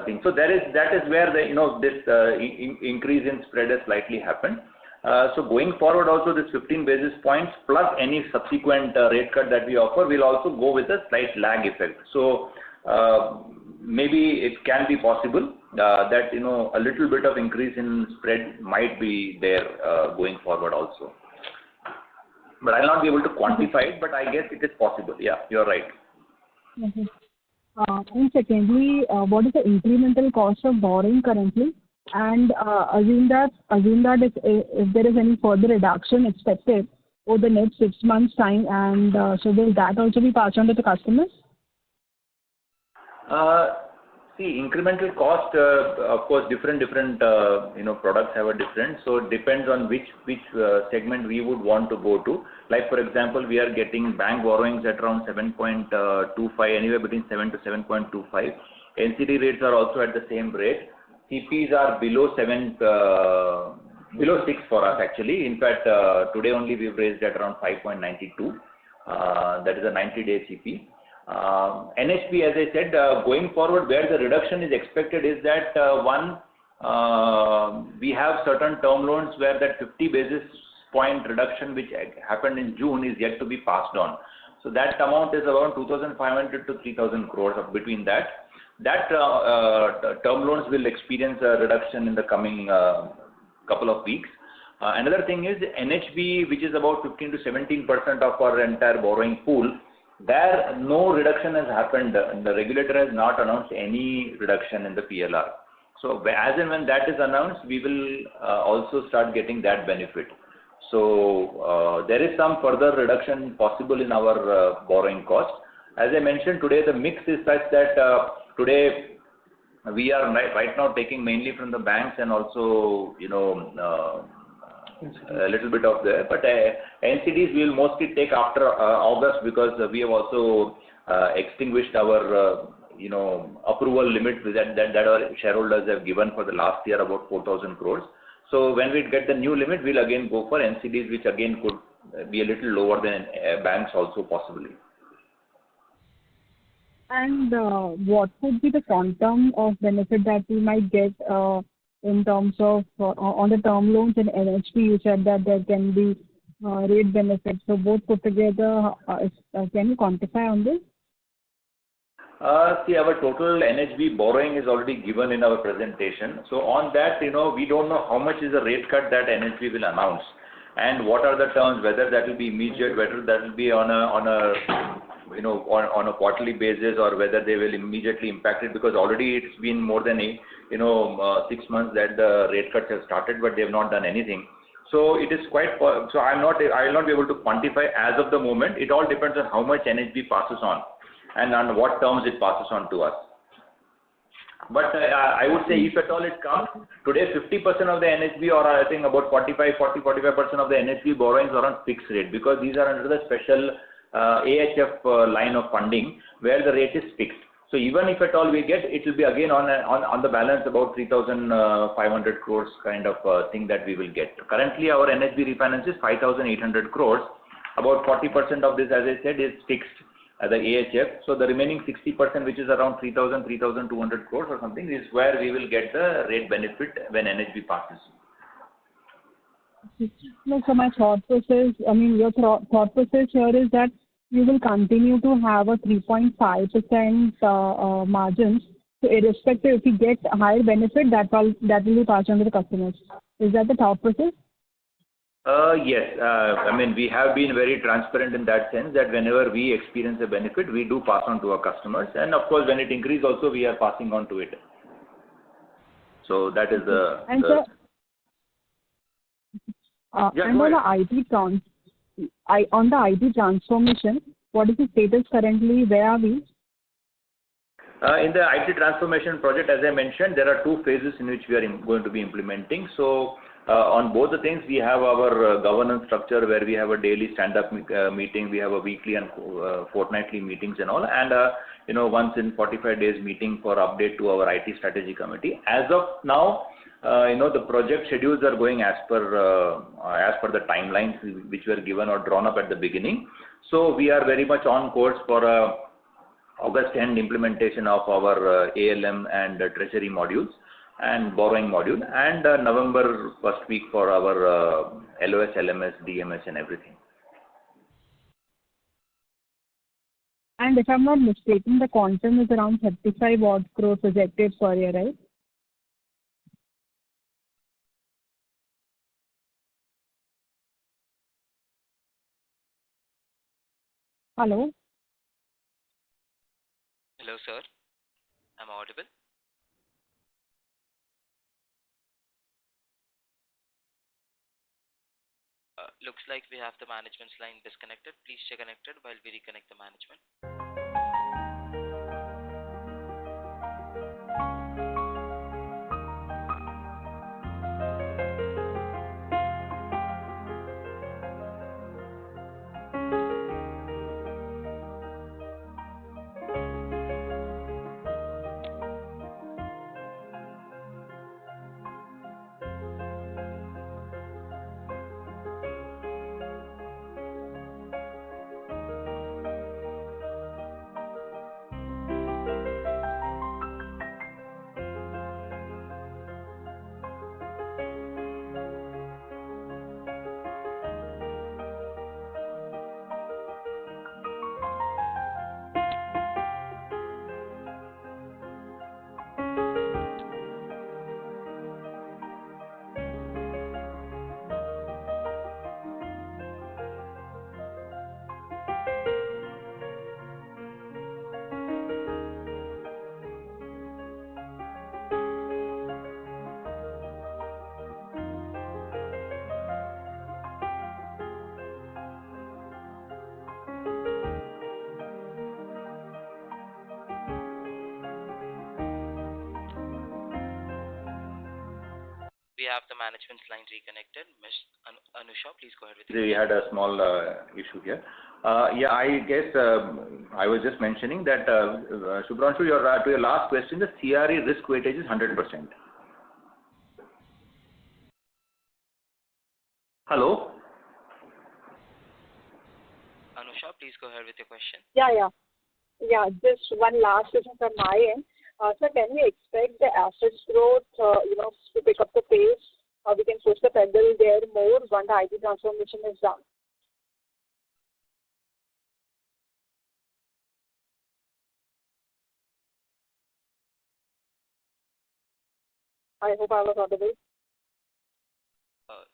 thing. So that is where the this increase in spread has slightly happened. So going forward also this 15 basis points plus any subsequent rate cut that we offer will also go with a slight lag effect. So maybe it can be possible that a little bit of increase in spread might be there going forward also. But I'll not be able to quantify it, but I guess it is possible. Yeah, you're right. Okay. And secondly, what is the incremental cost of borrowing currently? And assume that if there is any further reduction expected over the next 6 months' time, and so will that also be passed on to the customers? See, incremental cost, of course, different products have a different. So it depends on which segment we would want to go to. Like for example, we are getting bank borrowings at around 7.25, anywhere between 7 to 7.25. NCD rates are also at the same rate. CPs are below 6 for us actually. In fact, today only we've raised at around 5.92. That is a 90-day CP. NHB, as I said, going forward, where the reduction is expected is that we have certain term loans where that 50 basis point reduction which happened in June is yet to be passed on. So that amount is around 2,500 to 3,000 crores between that. That term loans will experience a reduction in the coming couple of weeks. Another thing is NHB, which is about 15 to 17% of our entire borrowing pool. There no reduction has happened. The regulator has not announced any reduction in the PLR. So as and when that is announced, we will also start getting that benefit. So there is some further reduction possible in our borrowing cost. As I mentioned today, the mix is such that today we are right now taking mainly from the banks and also a little bit of there, but NCDs we will mostly take after August, because we have also extinguished our approval limit that our shareholders have given for the last year, about 4,000 crores. So when we get the new limit, we'll again go for NCDs, which again could be a little lower than banks also possibly. And what would be the quantum of benefit that we might get in terms of on the term loans and NHP? You said that there can be rate benefits. So both put together, can you quantify on this? See, our total NHB borrowing is already given in our presentation. So on that, we don't know how much is the rate cut that NHB will announce. and what are the terms, whether that will be immediate, whether that will be on a quarterly basis, or whether they will immediately impact it, because already it's been more than 6 months that the rate cuts have started, but they have not done anything. So it is quite, so I will not be able to quantify as of the moment. It all depends on how much NHB passes on and on what terms it passes on to us. But I would say if at all it comes, today 50% of the NHB, or I think about 45% of the NHB borrowings are on fixed rate, because these are under the special AHF line of funding where the rate is fixed. So even if at all we get, it will be again on the balance about 3,500 crores kind of thing that we will get. Currently our NHB refinance is 5,800 crores. About 40% of this, as I said, is fixed as the AHF. So the remaining 60%, which is around 3,200 crores or something, is where we will get the rate benefit when NHB passes. No, so my thought process, your thought process here is that you will continue to have a 3.5% margins. So irrespective, if you get a higher benefit, that will be passed on to the customers. Is that the thought process? Yes. We have been very transparent in that sense that whenever we experience a benefit, we do pass on to our customers. And of course, when it increases also, we are passing on to it. So that is the... And the and on the IT transformation, what is the status currently? Where are we? In the IT transformation project, as I mentioned, there are 2 phases in which we are going to be implementing. So on both the things, we have our governance structure where we have a daily stand-up meeting, we have a weekly and fortnightly meetings and all, and once in 45 days meeting for update to our IT strategy committee. As of now, the project schedules are going as per the timelines which were given or drawn up at the beginning. So we are very much on course for August end implementation of our ALM and treasury modules and borrowing module, and November first week for our LOS, LMS, DMS and everything. And if I'm not mistaken, the quantum is around 35 odd crore projected per year, right? Hello? Hello, sir. Am I audible? Looks like we have the management's line disconnected. Please stay connected while we reconnect the management. We have the management's line reconnected. Ms. Anusha, please go ahead with We had a small issue here. I guess I was just mentioning that, Shubhranshu, to your last question, the CRE risk weightage is 100%. Hello? Anusha, please go ahead with your question. Yeah, just one last question from my end. Sir, can we expect the assets growth, to pick up the pace? We can push the pedal there more when the IT transformation is done. I hope I was audible.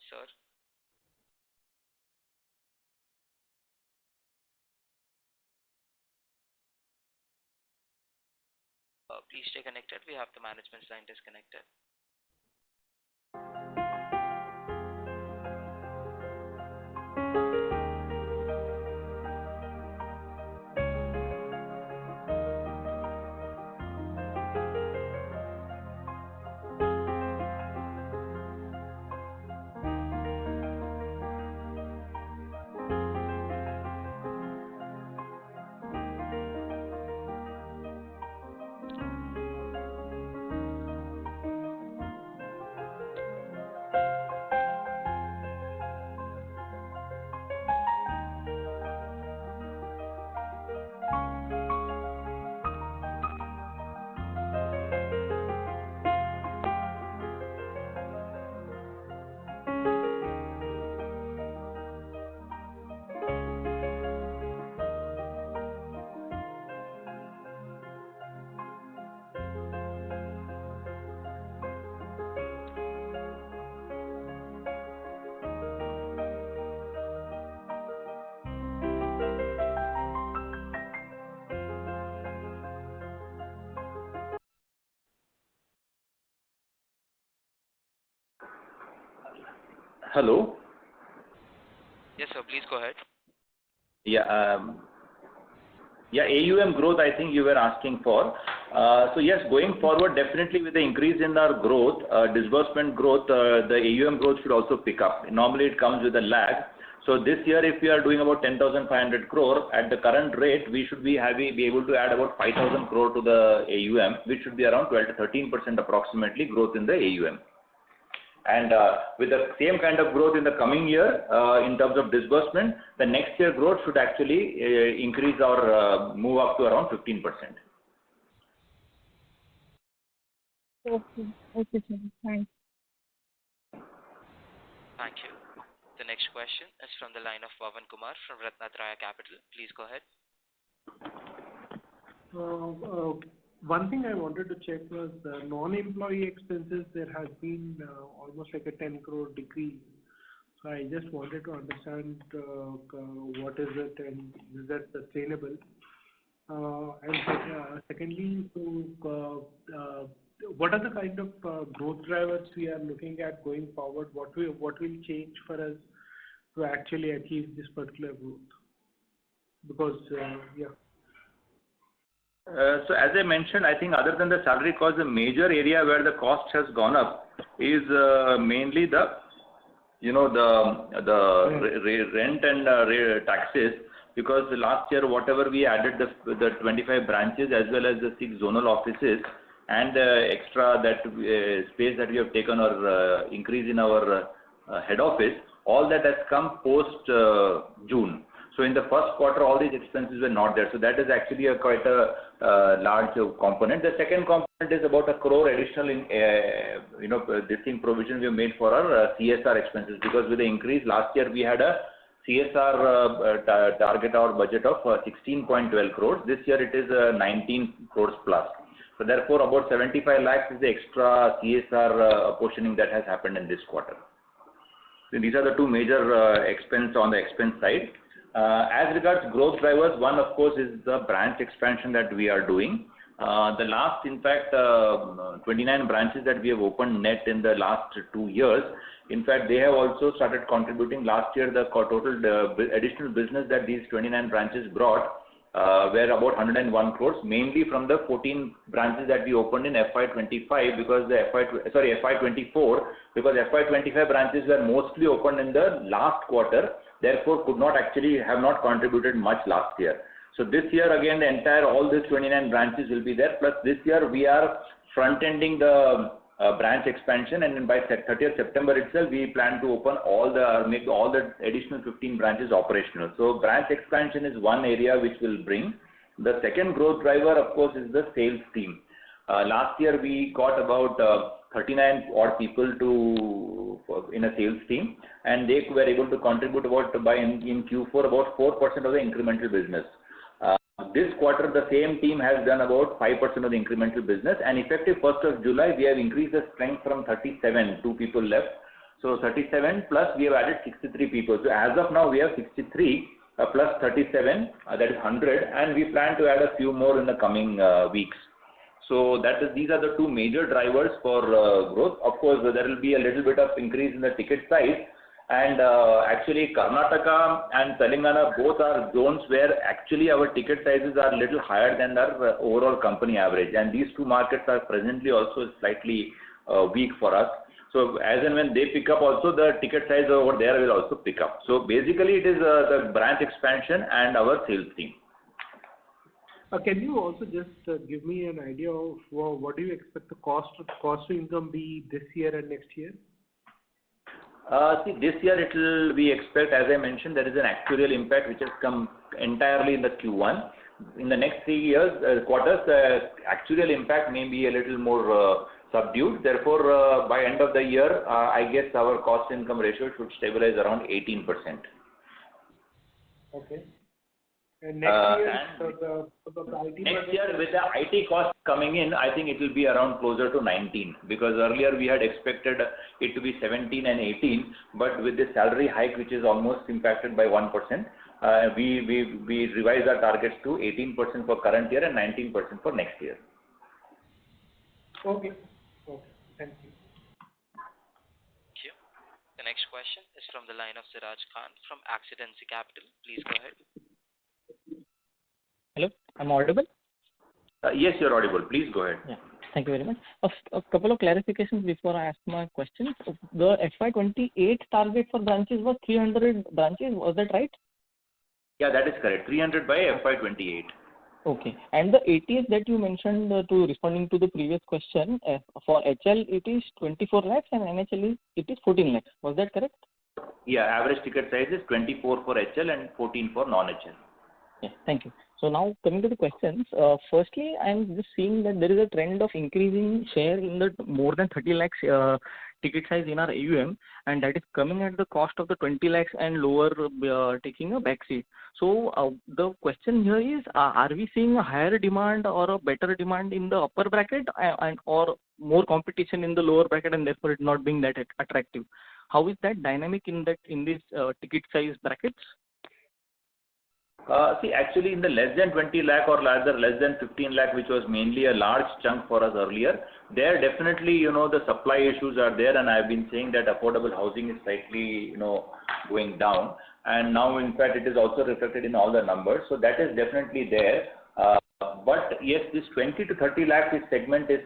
Sir? Please stay connected. We have the management line disconnected. Hello. Yes, sir. Please go ahead. Yeah. Yeah, AUM growth, I think you were asking for. So yes, going forward, definitely with the increase in our growth, disbursement growth, the AUM growth should also pick up. Normally it comes with a lag. So this year, if we are doing about 10,500 crore at the current rate, we should be able to add about 5,000 crore to the AUM, which should be around 12 to 13% approximately growth in the AUM. And with the same kind of growth in the coming year, in terms of disbursement, the next year growth should actually increase or move up to around 15%. Okay. Okay, sir. Thanks. Thank you. The next question is from the line of Pavan Kumar from Ratnatraya Capital. Please go ahead. One thing I wanted to check was the non-employee expenses. There has been almost like a 10 crore decrease. So I just wanted to understand what is it and is that sustainable? And secondly, what are the kind of growth drivers we are looking at going forward? What will change for us to actually achieve this particular growth? Because So as I mentioned, I think other than the salary cost, the major area where the cost has gone up is mainly the rent and taxes, because last year whatever we added the 25 branches as well as the 6 zonal offices and extra that space that we have taken or increase in our head office, all that has come post June. So in the first quarter, all these expenses were not there. So that is actually quite a large component. The second component is about 1 crore additional in provision we have made for our CSR expenses, because with the increase last year we had a CSR target or budget of 16.12 crores. This year it is 19 crores plus. So therefore about 75 lakhs is the extra CSR portioning that has happened in this quarter. So these are the two major expense on the expense side. As regards growth drivers, one of course is the branch expansion that we are doing. The last, in fact, 29 branches that we have opened net in the last 2 years, in fact, they have also started contributing. Last year, the total additional business that these 29 branches brought were about 101 crores, mainly from the 14 branches that we opened in FY25, because the FY24, because FY25 branches were mostly opened in the last quarter, therefore have not contributed much last year. So this year again, all these 29 branches will be there. Plus this year we are front-ending the branch expansion, and by 30th September itself, we plan to open make all the additional 15 branches operational. So branch expansion is one area which will bring. The second growth driver, of course, is the sales team. Last year we got about 39 odd people in a sales team, and they were able to contribute in Q4 about 4% of the incremental business. This quarter, the same team has done about 5% of the incremental business, and effective 1st of July, we have increased the strength from 37, 2 people left. So 37 plus we have added 63 people. So as of now, we have 63 plus 37, that is 100, and we plan to add a few more in the coming weeks. So these are the two major drivers for growth. Of course, there will be a little bit of increase in the ticket size, and actually Karnataka and Telangana both are zones where actually our ticket sizes are a little higher than our overall company average, and these two markets are presently also slightly weak for us. So as and when they pick up, also the ticket size over there will also pick up. So basically it is the branch expansion and our sales team. Can you also just give me an idea of what do you expect the cost to income be this year and next year? See, this year we expect, as I mentioned, there is an actuarial impact which has come entirely in the Q1. In the next 3 quarters, the actuarial impact may be a little more subdued. Therefore, by end of the year, I guess our cost income ratio should stabilize around 18%. Okay. And next year, next year with the IT cost coming in, I think it will be around closer to 19, because earlier we had expected it to be 17 and 18, but with the salary hike which is almost impacted by 1%, we revised our targets to 18% for current year and 19% for next year. Okay. Okay. Thank you. Thank you. The next question is from the line of Siraj Khan from Accidency Capital. Please go ahead. Hello, I'm audible? Yes, you're audible. Please go ahead. Yeah, thank you very much. A couple of clarifications before I ask my questions. The FY28 target for branches was 300 branches. Was that right? Yeah, that is correct. 300 by FY28. Okay. And the ATS that you mentioned to responding to the previous question, for HL it is 24 lakhs and NHL it is 14 lakhs. Was that correct? Yeah, average ticket size is 24 for HL and 14 for non-HL. Yeah, thank you. So now coming to the questions, firstly, I'm just seeing that there is a trend of increasing share in the more than 30 lakhs ticket size in our AUM, and that is coming at the cost of the 20 lakhs and lower taking a backseat. So the question here is, are we seeing a higher demand or a better demand in the upper bracket and or more competition in the lower bracket, and therefore it not being that attractive? How is that dynamic in these ticket size brackets? See, actually in the less than 20 lakh or rather less than 15 lakh, which was mainly a large chunk for us earlier, there definitely, the supply issues are there, and I've been saying that affordable housing is slightly, going down, and now in fact it is also reflected in all the numbers, so that is definitely there. But yes, this 20 to 30 lakh segment is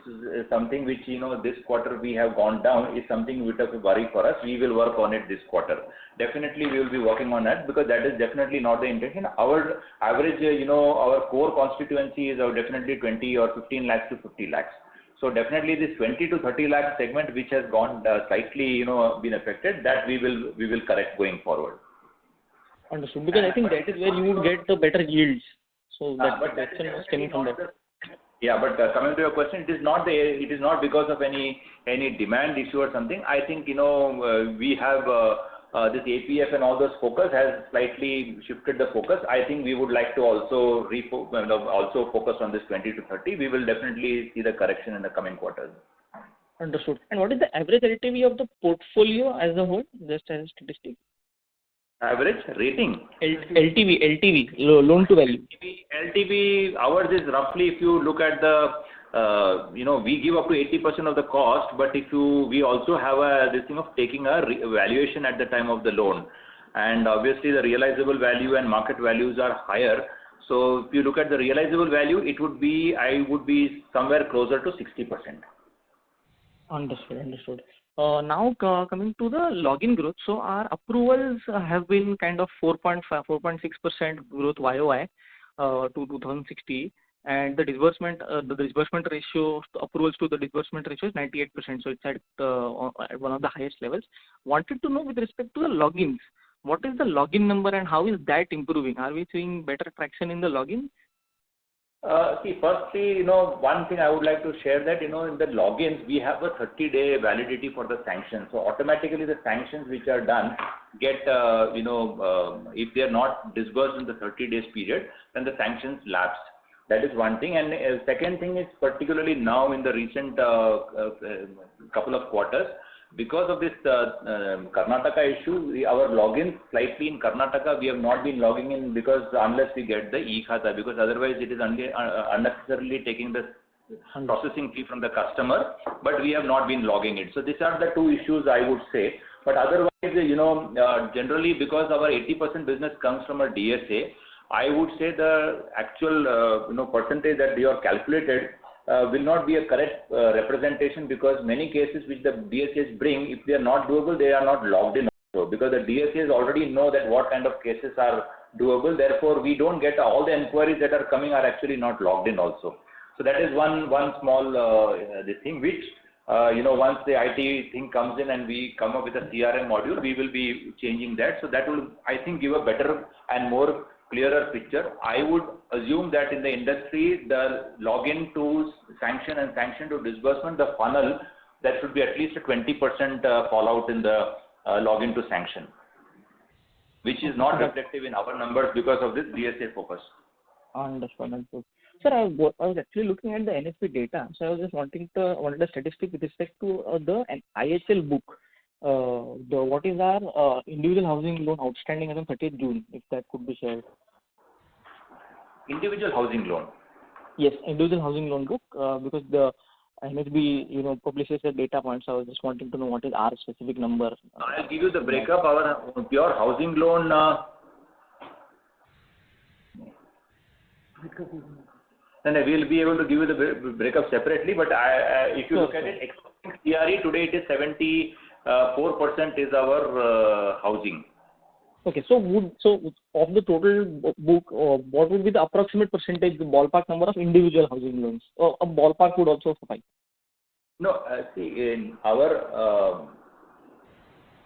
something which, this quarter we have gone down, is something which is a worry for us. We will work on it this quarter. Definitely we will be working on that, because that is definitely not the intention. Our average, our core constituency is definitely 20 or 15 lakhs to 50 lakhs. So definitely this 20 to 30 lakh segment which has gone slightly, been affected, that we will correct going forward. Understood. Because I think that is where you would get the better yields. So that question was coming from that. Yeah, but coming to your question, it is not because of any demand issue or something. I think we have this APF and all those focus has slightly shifted the focus. I think we would like to also focus on this 20 to 30. We will definitely see the correction in the coming quarters. Understood. And what is the average LTV of the portfolio as a whole, just as a statistic? Average rating? LTV, loan to value. LTV, ours is roughly, if you look at the, we give up to 80% of the cost, but we also have this thing of taking a valuation at the time of the loan. And obviously the realizable value and market values are higher. So if you look at the realizable value, I would be somewhere closer to 60%. Understood. Now coming to the login growth, so our approvals have been kind of 4.6% growth YOY to 2060, and the disbursement ratio, approvals to the disbursement ratio is 98%, so it's at one of the highest levels. Wanted to know with respect to the logins, what is the login number and how is that improving? Are we seeing better traction in the login? See, firstly, one thing I would like to share that, in the logins, we have a 30-day validity for the sanctions. So automatically the sanctions which are done get, if they are not disbursed in the 30 days period, then the sanctions lapse. That is one thing. And second thing is particularly now in the recent couple of quarters, because of this Karnataka issue, our logins slightly in Karnataka, we have not been logging in because unless we get the e-Khata, because otherwise it is unnecessarily taking the processing fee from the customer, but we have not been logging it. So these are the two issues I would say. But otherwise, generally because our 80% business comes from a DSA, I would say the actual percentage that you have calculated will not be a correct representation, because many cases which the DSAs bring, if they are not doable, they are not logged in also, because the DSAs already know that what kind of cases are doable. Therefore, we don't get all the inquiries that are coming are actually not logged in also. So that is one small this thing which once the IT thing comes in and we come up with a CRM module, we will be changing that. So that will, I think, give a better and more clearer picture. I would assume that in the industry, the login to sanction and sanction to disbursement, the funnel, that should be at least a 20% fallout in the login to sanction, which is not reflective in our numbers because of this DSA focus. Understood. Sir, I was actually looking at the NFP data, so I was just wanted a statistic with respect to the IHL book. What is our individual housing loan outstanding as on 30th June, if that could be shared? Individual housing loan? Yes, individual housing loan book, because the NHB publishes the data points. So I was just wanting to know what is our specific number. I'll give you the breakup. Our pure housing loan. Then I will be able to give you the breakup separately, but if you look at it, excluding CRE, today it is 74% is our housing. Okay, so of the total book, what would be the approximate percentage, the ballpark number of individual housing loans? Or a ballpark would also suffice. No, see, in our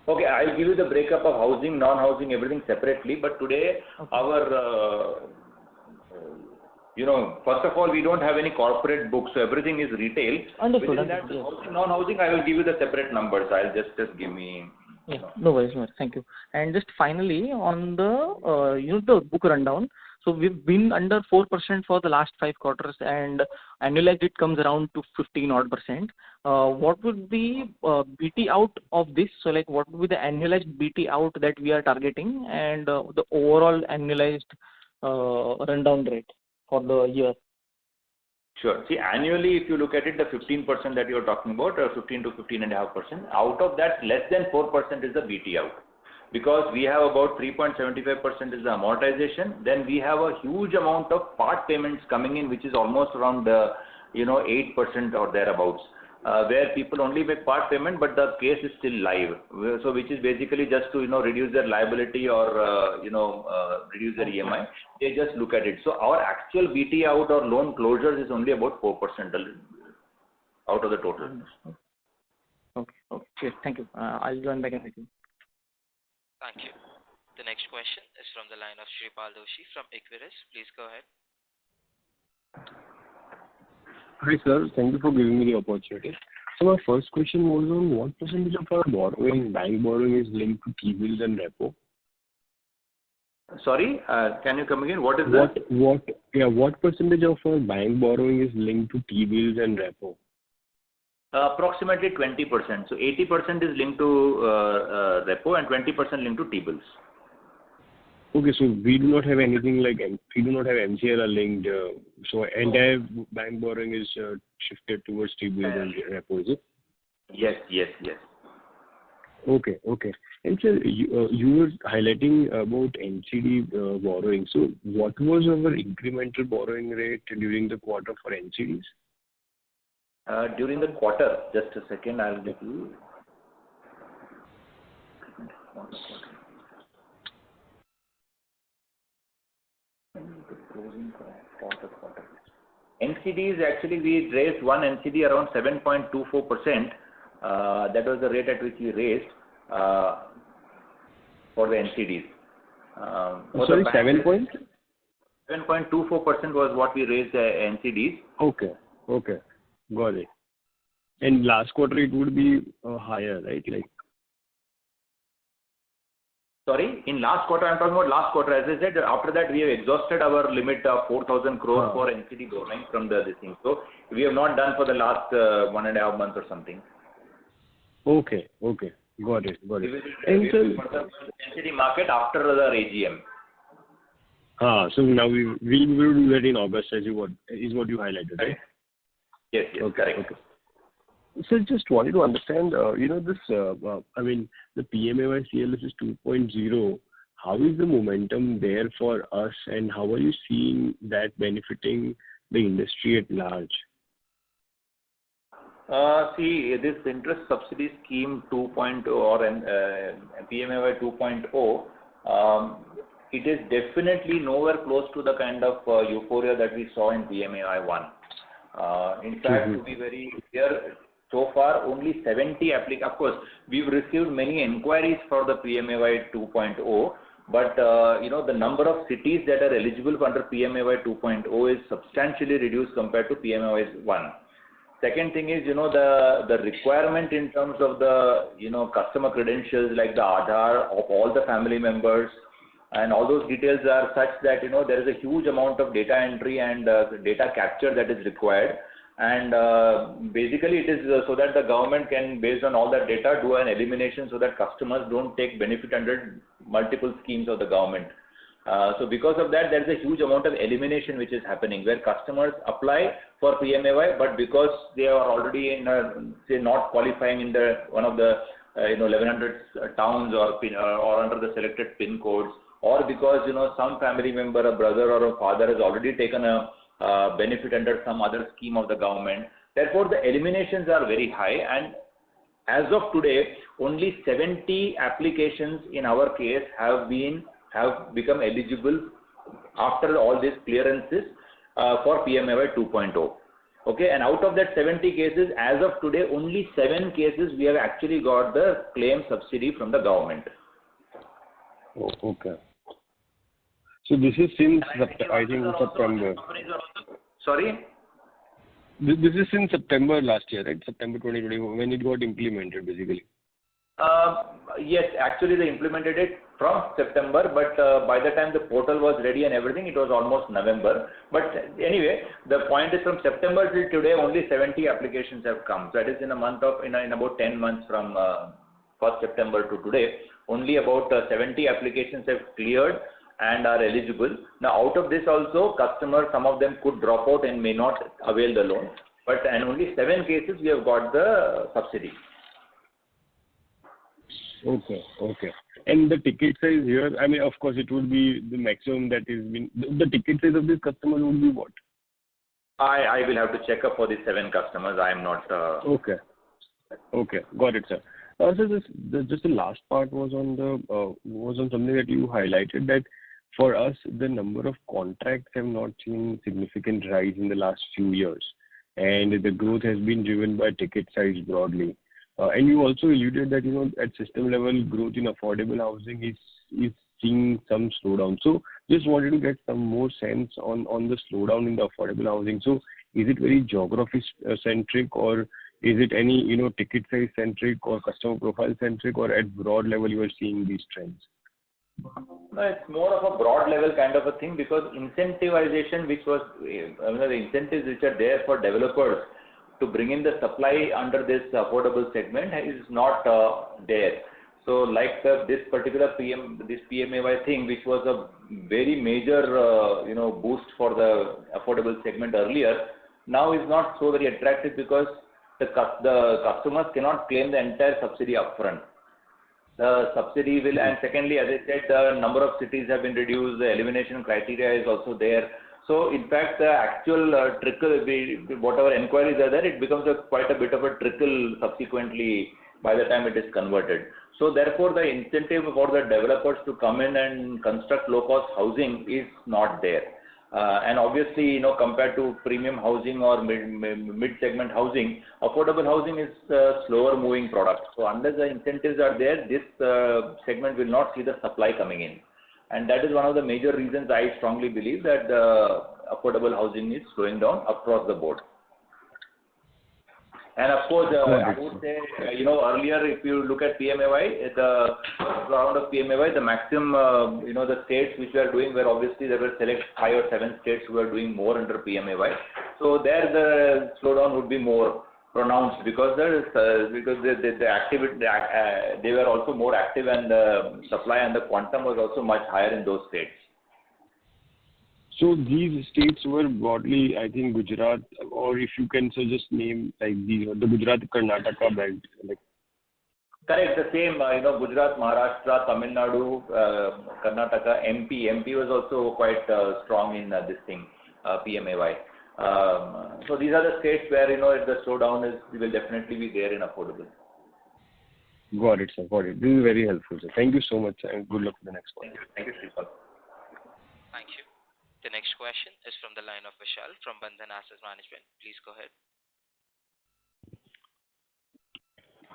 okay, I'll give you the breakup of housing, non-housing, everything separately. But today, our first of all, we don't have any corporate books, so everything is retail. Understood. Within that, housing, non-housing, I will give you the separate numbers. I'll just give me. Yeah, no worries. Thank you. And just finally, on the the book rundown. So we've been under 4% for the last 5 quarters, and annualized it comes around to 15%. What would be BT out of this? So like, what would be the annualized BT out that we are targeting, and the overall annualized rundown rate for the year? Sure. See, annually, if you look at it, the 15% that you're talking about, 15 to 15.5%, out of that, less than 4% is the BT out. Because we have about 3.75% is the amortization. Then we have a huge amount of part payments coming in, which is almost around 8% or thereabouts, where people only make part payment, but the case is still live. So which is basically just to reduce their liability or reduce their EMI. They just look at it. So our actual BT out or loan closures is only about 4% out of the total. Okay. Thank you. I'll join back in with you. Thank you. The next question is from the line of Shripal Doshi from Equirus. Please go ahead. Hi sir, thank you for giving me the opportunity. So my first question was on what percentage of our bank borrowing is linked to T-bills and repo? Sorry, can you come again? What is that? What percentage of our bank borrowing is linked to T-bills and repo? Approximately 20%. So 80% is linked to repo and 20% linked to T-bills. Okay, so we do not have anything like, we do not have MCLR linked, so entire bank borrowing is shifted towards T-bills and repo, is it? Yes. Okay. And sir, you were highlighting about NCD borrowing. So what was our incremental borrowing rate during the quarter for NCDs? During the quarter, just a second, I'll give you. NCDs, actually we raised one NCD around 7.24%. That was the rate at which we raised for the NCDs. Sorry, 7.? 7.24% was what we raised NCDs. Okay. Got it. And last quarter it would be higher, right? Sorry, in last quarter, I'm talking about last quarter. As I said, after that we have exhausted our limit of 4,000 crores for NCD borrowing from this thing. So we have not done for the last 1.5 months or something. Okay. Got it. We will for the NCD market after the AGM. So now we will do that in August, is what you highlighted, right? Yes, Okay. correct. Okay. So just wanted to understand, this, I mean, the PMAY CLS is 2.0. How is the momentum there for us, and how are you seeing that benefiting the industry at large? See, this interest subsidy scheme 2.0 or PMAY 2.0, it is definitely nowhere close to the kind of euphoria that we saw in PMAY 1. In fact, to be very clear, so far only 70 of course, we've received many inquiries for the PMAY 2.0, but the number of cities that are eligible under PMAY 2.0 is substantially reduced compared to PMAY 1. Second thing is, the requirement in terms of the, customer credentials like the Aadhaar of all the family members and all those details are such that, there is a huge amount of data entry and data capture that is required. And basically it is so that the government can, based on all that data, do an elimination so that customers don't take benefit under multiple schemes of the government. So because of that, there is a huge amount of elimination which is happening, where customers apply for PMAY, but because they are already in say not qualifying in one of the 1100 towns or under the selected PIN codes, or because some family member, a brother or a father has already taken a benefit under some other scheme of the government. Therefore, the eliminations are very high, and as of today, only 70 applications in our case have become eligible after all these clearances for PMAY 2.0. Okay, and out of that 70 cases, as of today, only 7 cases we have actually got the claim subsidy from the government. Oh, okay. So this is since I think September. Sorry? This is since September last year, right? September 2021, when it got implemented, basically. Yes, actually they implemented it from September, but by the time the portal was ready and everything, it was almost November. But anyway, the point is from September till today, only 70 applications have come. That is in about 10 months from 1st September to today, only about 70 applications have cleared and are eligible. Now, out of this also, customers, some of them could drop out and may not avail the loan, and only 7 cases we have got the subsidy. Okay, okay. And the ticket size here, I mean, of course, it would be the maximum that is the ticket size of this customer would be what? I will have to check up for the 7 customers. I am not. Okay. Okay, got it, sir. Also, just the last part was on something that you highlighted, that for us, the number of contracts have not seen significant rise in the last few years, and the growth has been driven by ticket size broadly. And you also alluded that, at system level, growth in affordable housing is seeing some slowdown. So just wanted to get some more sense on the slowdown in the affordable housing. So is it very geography centric, or is it any, ticket size centric or customer profile centric, or at broad level you are seeing these trends? No, it's more of a broad level kind of a thing, because incentivization, which was, the incentives which are there for developers to bring in the supply under this affordable segment is not there. So like this particular PMAY thing, which was a very major, boost for the affordable segment earlier, now is not so very attractive, because the customers cannot claim the entire subsidy upfront. The subsidy will, and secondly, as I said, the number of cities have been reduced, the elimination criteria is also there. So in fact, the actual trickle, whatever inquiries are there, it becomes quite a bit of a trickle subsequently by the time it is converted. So therefore, the incentive for the developers to come in and construct low-cost housing is not there. And obviously, compared to premium housing or mid-segment housing, affordable housing is a slower moving product. So unless the incentives are there, this segment will not see the supply coming in. And that is one of the major reasons I strongly believe that affordable housing is slowing down across the board. And of course, I would say, earlier, if you look at PMAY, the first round of PMAY, the maximum, the states which were doing, where obviously there were select 5 or 7 states who were doing more under PMAY. So there the slowdown would be more pronounced, because the activity, they were also more active, and the supply and the quantum was also much higher in those states. So these states were broadly, I think, Gujarat, or if you can so just name like the Gujarat Karnataka belt. Like. Correct, the same, Gujarat, Maharashtra, Tamil Nadu, Karnataka, MP. MP was also quite strong in this thing, PMAY. So these are the states where, if the slowdown will definitely be there in affordable. Got it, sir. Got it. This is very helpful, sir. Thank you so much, and good luck for the next one. Thank you, Sripal. Thank you. The next question is from the line of Vishal from Bandhan Asset Management. Please go ahead.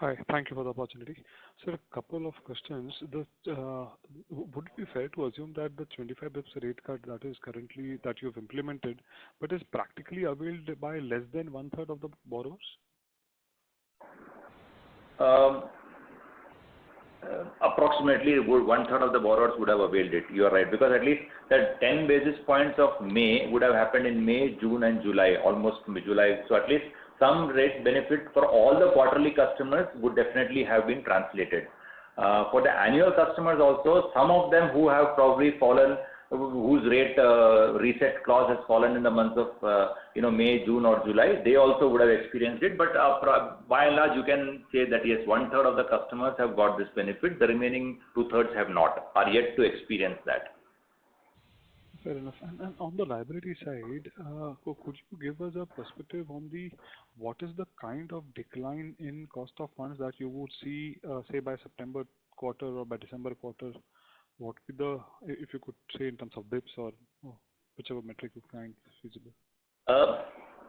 Hi, thank you for the opportunity. Sir, a couple of questions. Would it be fair to assume that the 25 bips rate cut that is currently that you have implemented, but is practically availed by less than 1/3 of the borrowers? Approximately 1/3 of the borrowers would have availed it. You are right, because at least the 10 basis points of May would have happened in May, June and July, almost July. So at least some rate benefit for all the quarterly customers would definitely have been translated. For the annual customers also, some of them who have probably fallen, whose rate reset clause has fallen in the months of May, June or July, they also would have experienced it. But by and large, you can say that yes, 1/3 of the customers have got this benefit. The remaining 2/3 have not, are yet to experience that. Fair enough. And on the liability side, could you give us a perspective on what is the kind of decline in cost of funds that you would see, say by September quarter or by December quarter? What would be if you could say in terms of bips or whichever metric you find feasible?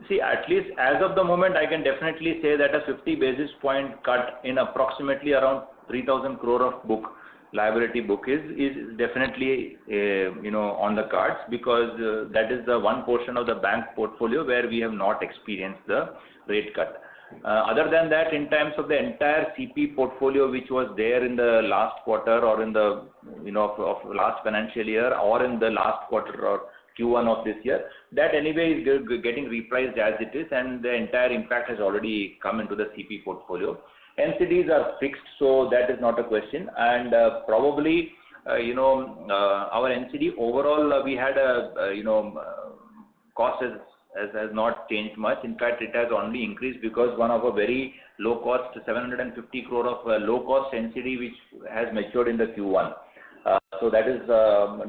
See, at least as of the moment, I can definitely say that a 50 basis point cut in approximately around 3,000 crore of liability book is definitely on the cards, because that is the one portion of the bank portfolio where we have not experienced the rate cut. Other than that, in terms of the entire CP portfolio which was there in the last quarter or in the of last financial year or in the last quarter or Q1 of this year, that anyway is getting repriced as it is, and the entire impact has already come into the CP portfolio. NCDs are fixed, so that is not a question. And probably, our NCD overall, we had cost has not changed much. In fact, it has only increased because one of a very low cost, 750 crore of low cost NCD which has matured in the Q1. So that is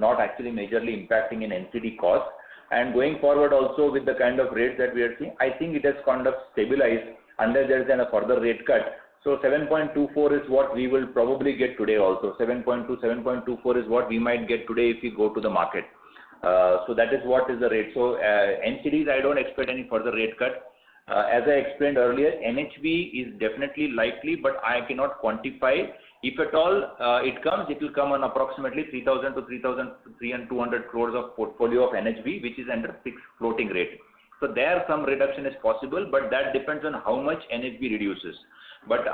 not actually majorly impacting in NCD cost. And going forward also with the kind of rates that we are seeing, I think it has kind of stabilized unless there is a further rate cut. So 7.24 is what we will probably get today also. 7.2, 7.24 is what we might get today if we go to the market. So that is what is the rate. So NCDs, I don't expect any further rate cut. As I explained earlier, NHB is definitely likely, but I cannot quantify. If at all it comes, it will come on approximately 3,000 to 3,200 crores of portfolio of NHB, which is under fixed floating rate. So there some reduction is possible, but that depends on how much NHB reduces. But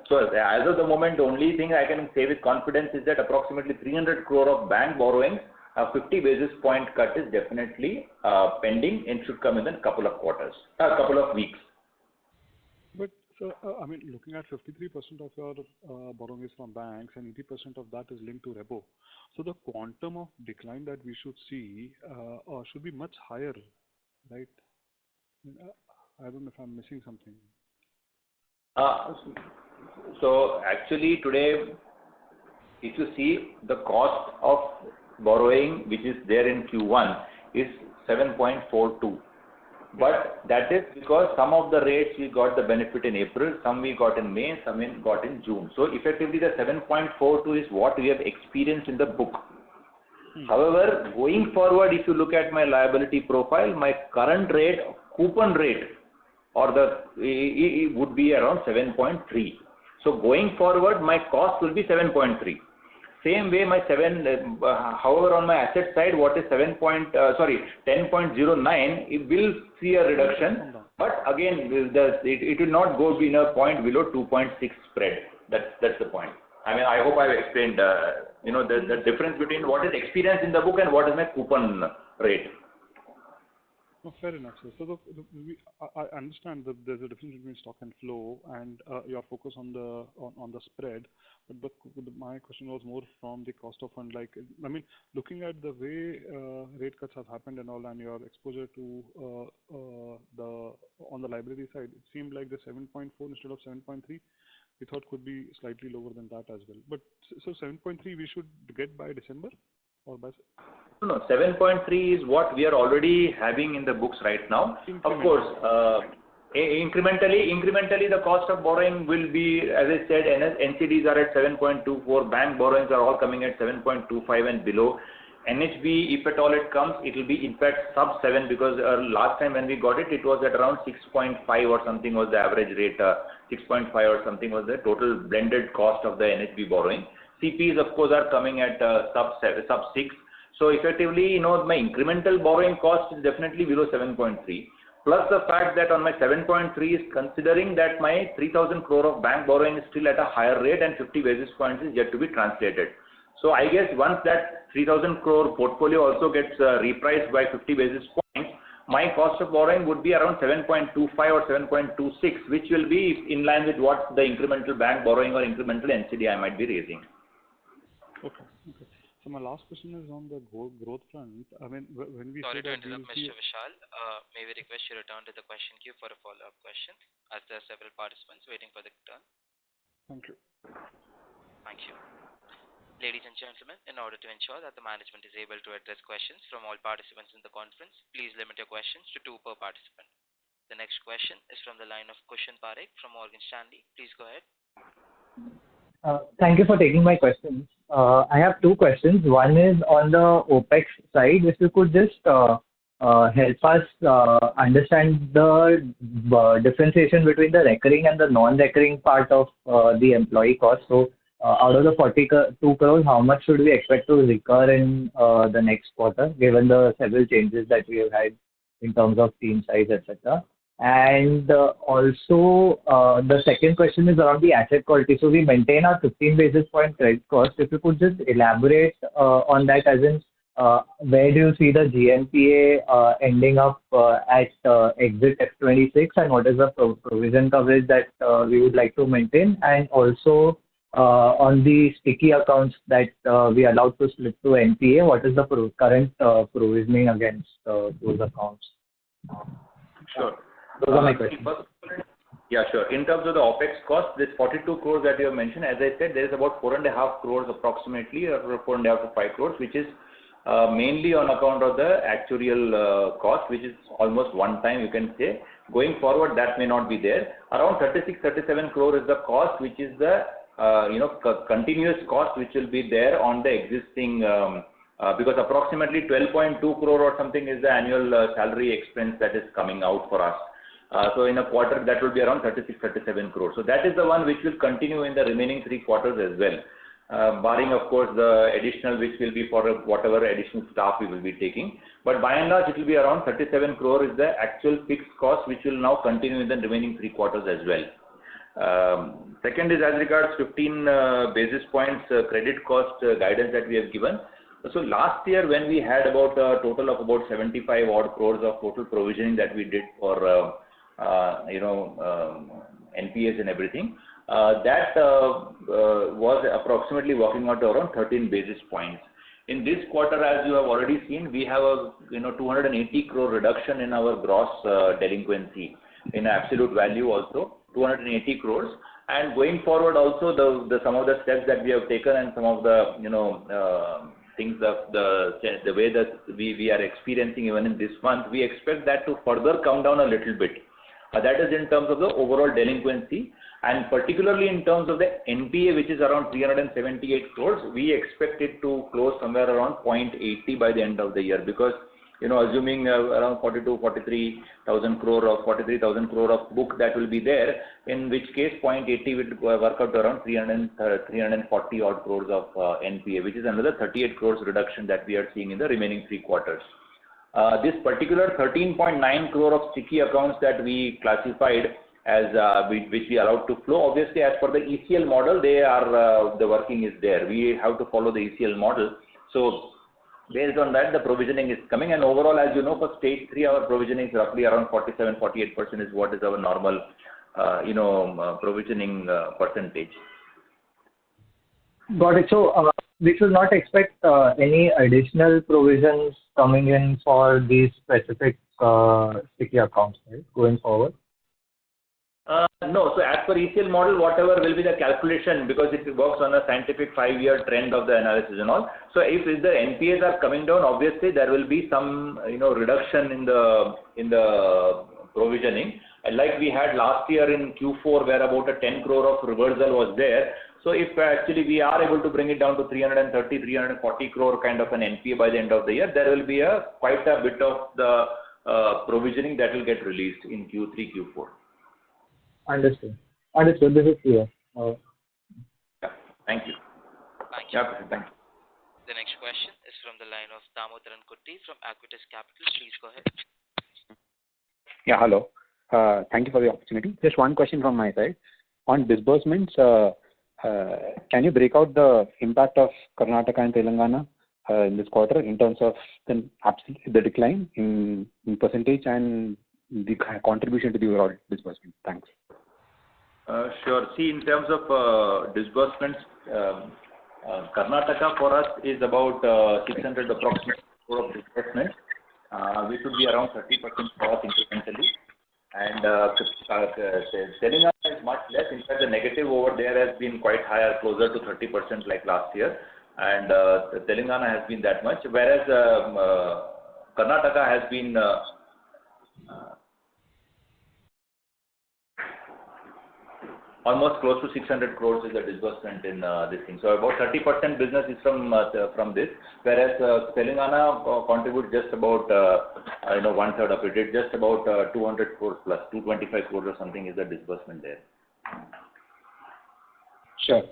so as of the moment, the only thing I can say with confidence is that approximately 300 crore of bank borrowings, a 50 basis point cut is definitely pending and should come in a couple of weeks. But so, looking at 53% of your borrowing is from banks and 80% of that is linked to repo. So the quantum of decline that we should see should be much higher, right? I don't know if I'm missing something. So actually today, if you see the cost of borrowing which is there in Q1 is 7.42. But that is because some of the rates we got the benefit in April, some we got in May, some we got in June. So effectively the 7.42 is what we have experienced in the book. However, going forward, if you look at my liability profile, my current rate, coupon rate, or it would be around 7.3. So going forward, my cost will be 7.3. Same way, however, on my asset side, what is 10.09, it will see a reduction. But again, it will not go in a point below 2.6 spread. That's the point. I hope I've explained, the difference between what is experienced in the book and what is my coupon rate. No, fair enough, sir. So I understand that there's a difference between stock and flow, and your focus on the spread. But my question was more from the cost of fund. Like, I mean, looking at the way rate cuts have happened and all, and your exposure to the on the liability side, it seemed like the 7.4 instead of 7.3, we thought could be slightly lower than that as well. But so 7.3 we should get by December or by. No, 7.3 is what we are already having in the books right now. Of course, incrementally the cost of borrowing will be, as I said, NCDs are at 7.24, bank borrowings are all coming at 7.25 and below. NHB, if at all it comes, it will be in fact sub 7, because last time when we got it, it was at around 6.5 or something was the average rate, 6.5 or something was the total blended cost of the NHB borrowing. CPs of course are coming at sub 6. So effectively, my incremental borrowing cost is definitely below 7.3. Plus the fact that on my 7.3 is considering that my 3,000 crore of bank borrowing is still at a higher rate and 50 basis points is yet to be translated. So I guess once that 3,000 crore portfolio also gets repriced by 50 basis points, my cost of borrowing would be around 7.25 or 7.26, which will be in line with what the incremental bank borrowing or incremental NCD I might be raising. Okay. So my last question is on the growth front. I mean, when we Sorry say to that interrupt, Mr. Vishal. May we request you return to the question queue for a follow-up question, as there are several participants waiting for the turn. Thank you. Thank you. Ladies and gentlemen, in order to ensure that the management is able to address questions from all participants in the conference, please limit your questions to 2 per participant. The next question is from the line of Kushan Parekh from Morgan Stanley. Please go ahead. Thank you for taking my questions. I have 2 questions. One is on the OpEx side. If you could just help us understand the differentiation between the recurring and the non-recurring part of the employee cost. So out of the 42 crores, how much should we expect to recur in the next quarter, given the several changes that we have had in terms of team size, etc.? And also, the second question is around the asset quality. So we maintain our 15 basis point credit cost. If you could just elaborate on that, as in where do you see the GNPA ending up at exit F26, and what is the provision coverage that we would like to maintain? And also on the sticky accounts that we are allowed to slip to NPA, what is the current provisioning against those accounts? Sure. Those are my questions. Yeah, sure. In terms of the OpEx cost, this 42 crores that you have mentioned, as I said, there is about 4.5 crores approximately, or 4.5 to 5 crores, which is mainly on account of the actuarial cost, which is almost one time, you can say. Going forward, that may not be there. Around 36-37 crore is the cost, which is the continuous cost which will be there on the existing, because approximately 12.2 crore or something is the annual salary expense that is coming out for us. So in a quarter, that will be around 36-37 crore. So that is the one which will continue in the remaining 3 quarters as well, barring of course the additional which will be for whatever additional staff we will be taking. But by and large, it will be around 37 crore is the actual fixed cost which will now continue in the remaining 3 quarters as well. Second is as regards 15 basis points credit cost guidance that we have given. So last year when we had about a total of about 75 odd crores of total provisioning that we did for NPAs and everything, that was approximately working out to around 13 basis points. In this quarter, as you have already seen, we have a 280 crore reduction in our gross delinquency in absolute value also, 280 crores. And going forward also, some of the steps that we have taken and some of the things of the way that we are experiencing even in this month, we expect that to further come down a little bit. That is in terms of the overall delinquency, and particularly in terms of the NPA, which is around 378 crores, we expect it to close somewhere around 0.80 by the end of the year, because assuming around 43,000 crore of book that will be there, in which case 0.80 will work out to around 340 odd crores of NPA, which is another 38 crores reduction that we are seeing in the remaining 3 quarters. This particular 13.9 crore of sticky accounts that we classified as which we allowed to flow, obviously as per the ECL model, they are the working is there. We have to follow the ECL model. So Based on that, the provisioning is coming, and overall, as you know, for stage 3, our provisioning is roughly around 47-48% is what is our normal, provisioning percentage. Got it. So we should not expect any additional provisions coming in for these specific sticky accounts, right, going forward? No. So as per ECL model, whatever will be the calculation, because it works on a scientific 5-year trend of the analysis and all. So if the NPAs are coming down, obviously there will be some reduction in the provisioning. And like we had last year in Q4, where about a 10 crore of reversal was there. So if actually we are able to bring it down to 330, 340 crore kind of an NPA by the end of the year, there will be quite a bit of the provisioning that will get released in Q3, Q4. Understood. This is clear. Yeah. Thank you. Thank you. Yeah, thank you. The next question is from the line of Damodaran Kutti from Aquitas Capital. Please go ahead. Yeah, hello. Thank you for the opportunity. Just one question from my side. On disbursements, can you break out the impact of Karnataka and Telangana in this quarter in terms of the decline in percentage and the contribution to the overall disbursement? Thanks. Sure. See, in terms of disbursements, Karnataka for us is about 600 approximately crore of disbursements, which would be around 30% for us incrementally. And Telangana is much less. In fact, the negative over there has been quite higher, closer to 30% like last year. And Telangana has been that much, whereas Karnataka has been almost close to 600 crores is the disbursement in this thing. So about 30% business is from this, whereas Telangana contributes just about 1/3 of it. It's just about 200 crores plus 225 crores or something is the disbursement there. Sure.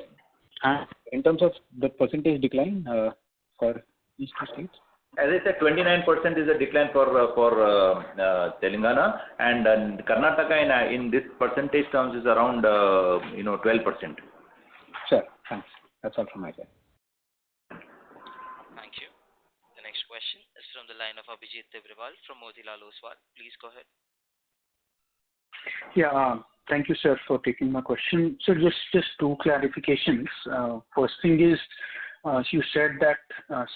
And in terms of the percentage decline for these two states? As I said, 29% is a decline for Telangana, and Karnataka in this percentage terms is around 12%. Sure, thanks. That's all from my side. Thank you. The next question is from the line of Abhijit Tibrewal from Motilal Oswal. Please go ahead. Yeah, thank you, sir, for taking my question. So just two clarifications. First thing is, you said that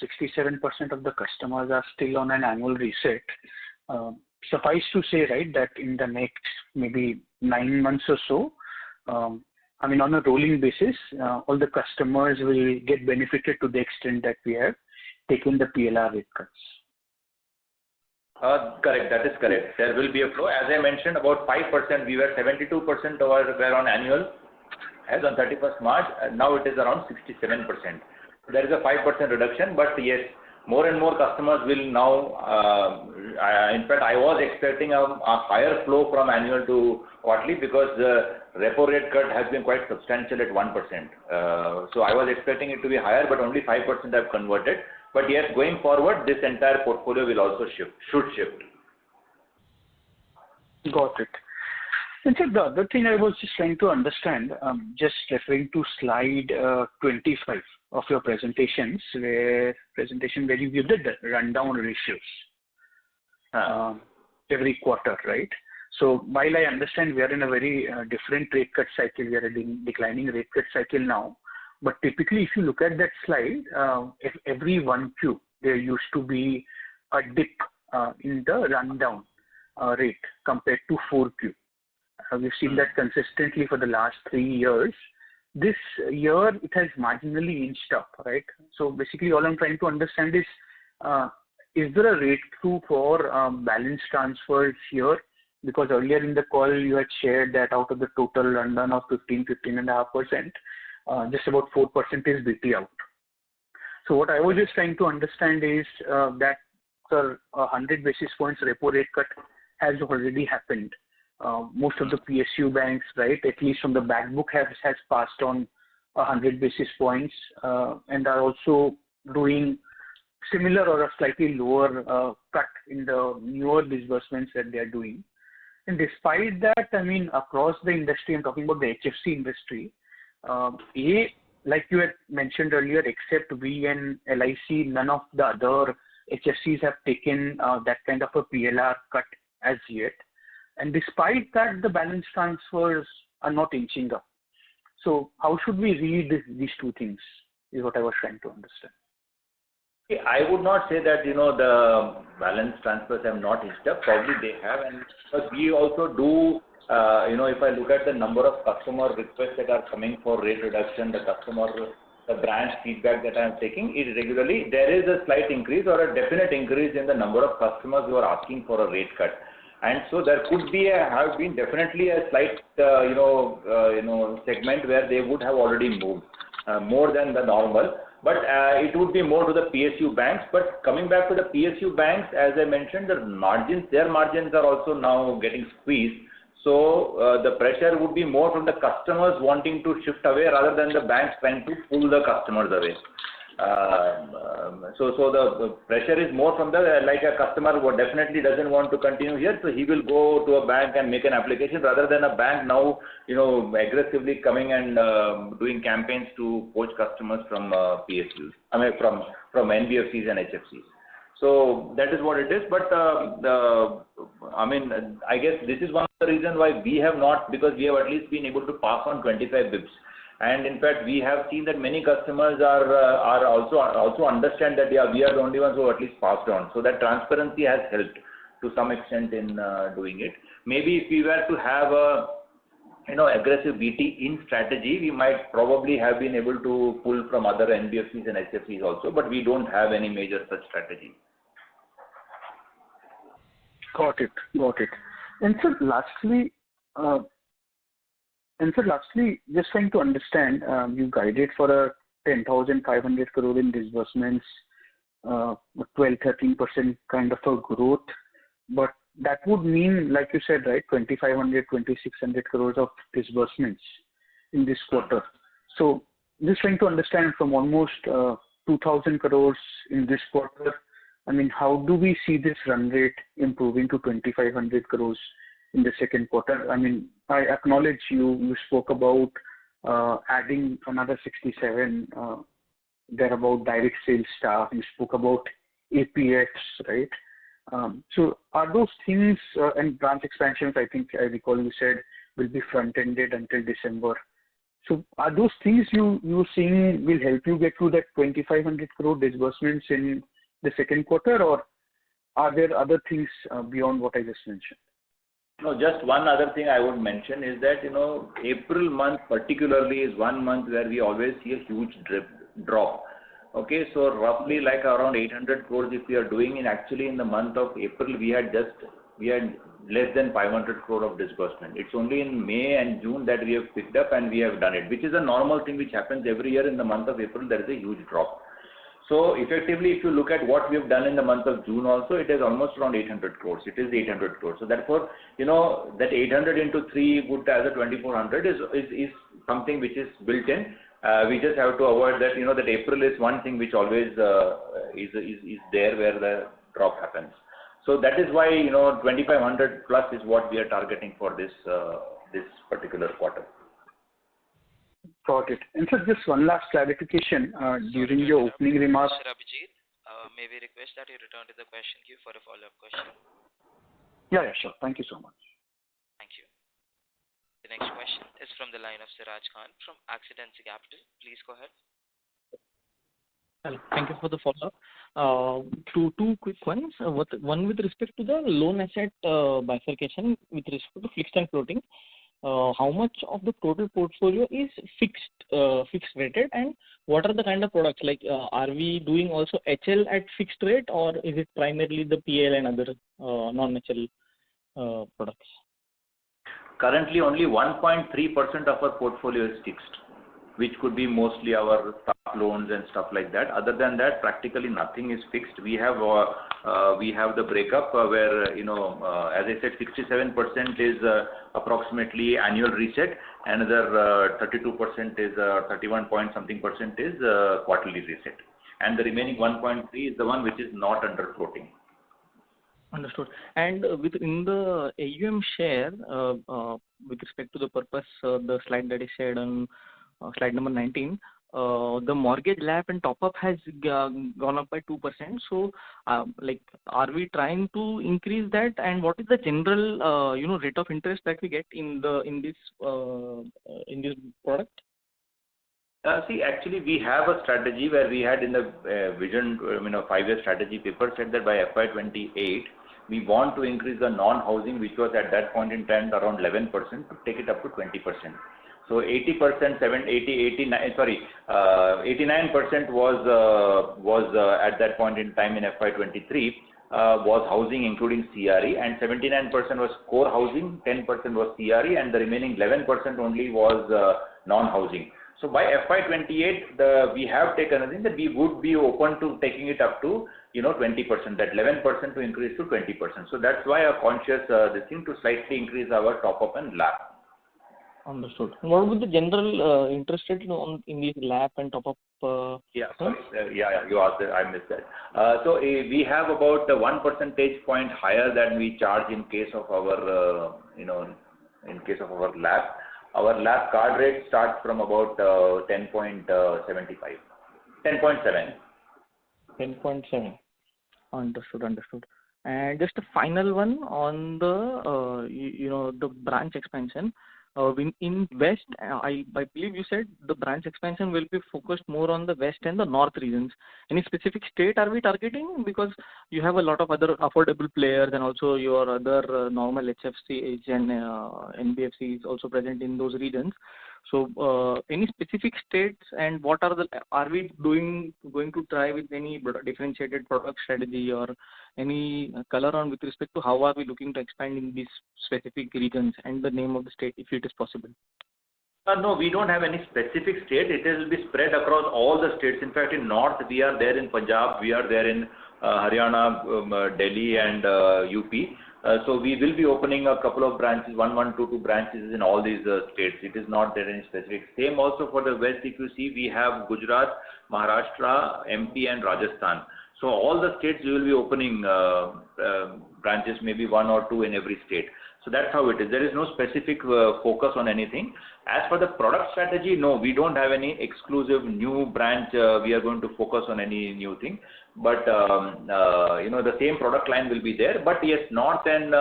67% of the customers are still on an annual reset. Suffice to say, right, that in the next maybe 9 months or so, on a rolling basis, all the customers will get benefited to the extent that we have taken the PLR rate cuts. Correct, that is correct. There will be a flow. As I mentioned, about 5%, we were 72% were on annual as on 31st March, and now it is around 67%. There is a 5% reduction, but yes, more and more customers will now, in fact, I was expecting a higher flow from annual to quarterly because the repo rate cut has been quite substantial at 1%. So I was expecting it to be higher, but only 5% have converted. But yes, going forward, this entire portfolio will also should shift. Got it. And so the other thing I was just trying to understand, just referring to slide 25 of your presentations, where you give the rundown ratios every quarter, right? So while I understand we are in a very different rate cut cycle, we are in declining rate cut cycle now, but typically if you look at that slide, every 1Q, there used to be a dip in the rundown rate compared to 4Q. We've seen that consistently for the last 3 years. This year, it has marginally inched up, right? So basically, all I'm trying to understand is there a rate through for balance transfers here? Because earlier in the call, you had shared that out of the total rundown of 15.5%, just about 4% is BT out. So what I was just trying to understand is that 100 basis points repo rate cut has already happened. Most of the PSU banks, right, at least from the back book, has passed on 100 basis points and are also doing similar or a slightly lower cut in the newer disbursements that they are doing. And despite that, across the industry, I'm talking about the HFC industry, like you had mentioned earlier, except we and LIC, none of the other HFCs have taken that kind of a PLR cut as yet. And despite that, the balance transfers are not inching up. So how should we read these two things is what I was trying to understand. I would not say that, the balance transfers have not inched up. Probably they have, and because we also do, if I look at the number of customer requests that are coming for rate reduction, the branch feedback that I am taking, it regularly, there is a slight increase or a definite increase in the number of customers who are asking for a rate cut. And so there could be have been definitely a slight, segment where they would have already moved more than the normal. But it would be more to the PSU banks. But coming back to the PSU banks, as I mentioned, their margins are also now getting squeezed. So the pressure would be more from the customers wanting to shift away rather than the banks trying to pull the customers away. So the pressure is more from like a customer who definitely doesn't want to continue here, so he will go to a bank and make an application rather than a bank now, aggressively coming and doing campaigns to poach customers from PSUs, from NBFCs and HFCs. So that is what it is. But I guess this is one of the reasons why we have not, because we have at least been able to pass on 25 bips. And in fact, we have seen that many customers are also understand that we are the only ones who at least passed on. So that transparency has helped to some extent in doing it. Maybe if we were to have a aggressive BT in strategy, we might probably have been able to pull from other NBFCs and HFCs also, but we don't have any major such strategy. Got it. And so lastly, just trying to understand, you guided for a 10,500 crore in disbursements, 12-13% kind of a growth, but that would mean, like you said, right, 2,600 crores of disbursements in this quarter. So just trying to understand from almost 2,000 crores in this quarter, how do we see this run rate improving to 2,500 crores in the second quarter? I acknowledge you spoke about adding another 67 thereabout direct sales staff. You spoke about APX, right? So are those things and branch expansions, I think I recall you said, will be front-ended until December. So are those things you seeing will help you get to that 2,500 crore disbursements in the second quarter, or are there other things beyond what I just mentioned? No, just one other thing I would mention is that, April month particularly is one month where we always see a huge drop. Okay, so roughly like around 800 crores if we are doing in the month of April, we had less than 500 crore of disbursement. It's only in May and June that we have picked up and we have done it, which is a normal thing which happens every year in the month of April. There is a huge drop. So effectively, if you look at what we have done in the month of June also, it is almost around 800 crores. It is 800 crores. So therefore, that 800 into 3 would as a 2,400 is something which is built in. We just have to avoid that, that April is one thing which always is there where the drop happens. So that is why, 2,500 plus is what we are targeting for this particular quarter. Got it. And so just one last clarification during your opening remarks. Mr. Abhijit, may we request that you return to the question queue for a follow-up question? Yeah, sure. Thank you so much. Thank you. The next question is from the line of Siraj Khan from Accidency Capital. Please go ahead. Hello. Thank you for the follow-up. Two quick ones. One with respect to the loan asset bifurcation with respect to fixed and floating. How much of the total portfolio is fixed rated, and what are the kind of products? Like, are we doing also HL at fixed rate, or is it primarily the PL and other non-HL products? Currently, only 1.3% of our portfolio is fixed, which could be mostly our stock loans and stuff like that. Other than that, practically nothing is fixed. We have the breakup where, as I said, 67% is approximately annual reset, another 32% is 31 point something percent is quarterly reset, and the remaining 1.3 is the one which is not under floating. Understood. And within the AUM share, with respect to the purpose, the slide that is shared on slide number 19, the mortgage LAP and top up has gone up by 2%. So, like, are we trying to increase that? And what is the general, rate of interest that we get in this product? See, actually, we have a strategy where we had in the vision, 5-year strategy paper said that by FY28, we want to increase the non-housing, which was at that point in time around 11%, to take it up to 20%. So 80%, 89% was at that point in time in FY23 was housing including CRE, and 79% was core housing, 10% was CRE, and the remaining 11% only was non-housing. So by FY28, we have taken a thing that we would be open to taking it up to 20%, that 11% to increase to 20%. So that's why a conscious this thing to slightly increase our top up and LAP. Understood. What would the general interest rate in these LAP and top up? You asked that, I missed that. So we have about 1 percentage point higher than we charge in case of our in case of our LAP. Our LAP card rate starts from about 10.75, 10.7. 10.7. Understood. And just a final one on the the branch expansion. In West, I believe you said the branch expansion will be focused more on the West and the North regions. Any specific state are we targeting? Because you have a lot of other affordable players and also your other normal HFC and NBFC is also present in those regions. So any specific states, and what are we going to try with any differentiated product strategy or any color on with respect to how are we looking to expand in these specific regions and the name of the state if it is possible? No, we don't have any specific state. It will be spread across all the states. In fact, in North, we are there in Punjab, we are there in Haryana, Delhi and UP. So we will be opening a couple of branches, two branches in all these states. It is not there any specific. Same also for the West, if you see, we have Gujarat, Maharashtra, MP and Rajasthan. So all the states we will be opening branches, maybe 1 or 2 in every state. So that's how it is. There is no specific focus on anything. As for the product strategy, no, we don't have any exclusive new branch. We are going to focus on any new thing. But the same product line will be there. But yes, North and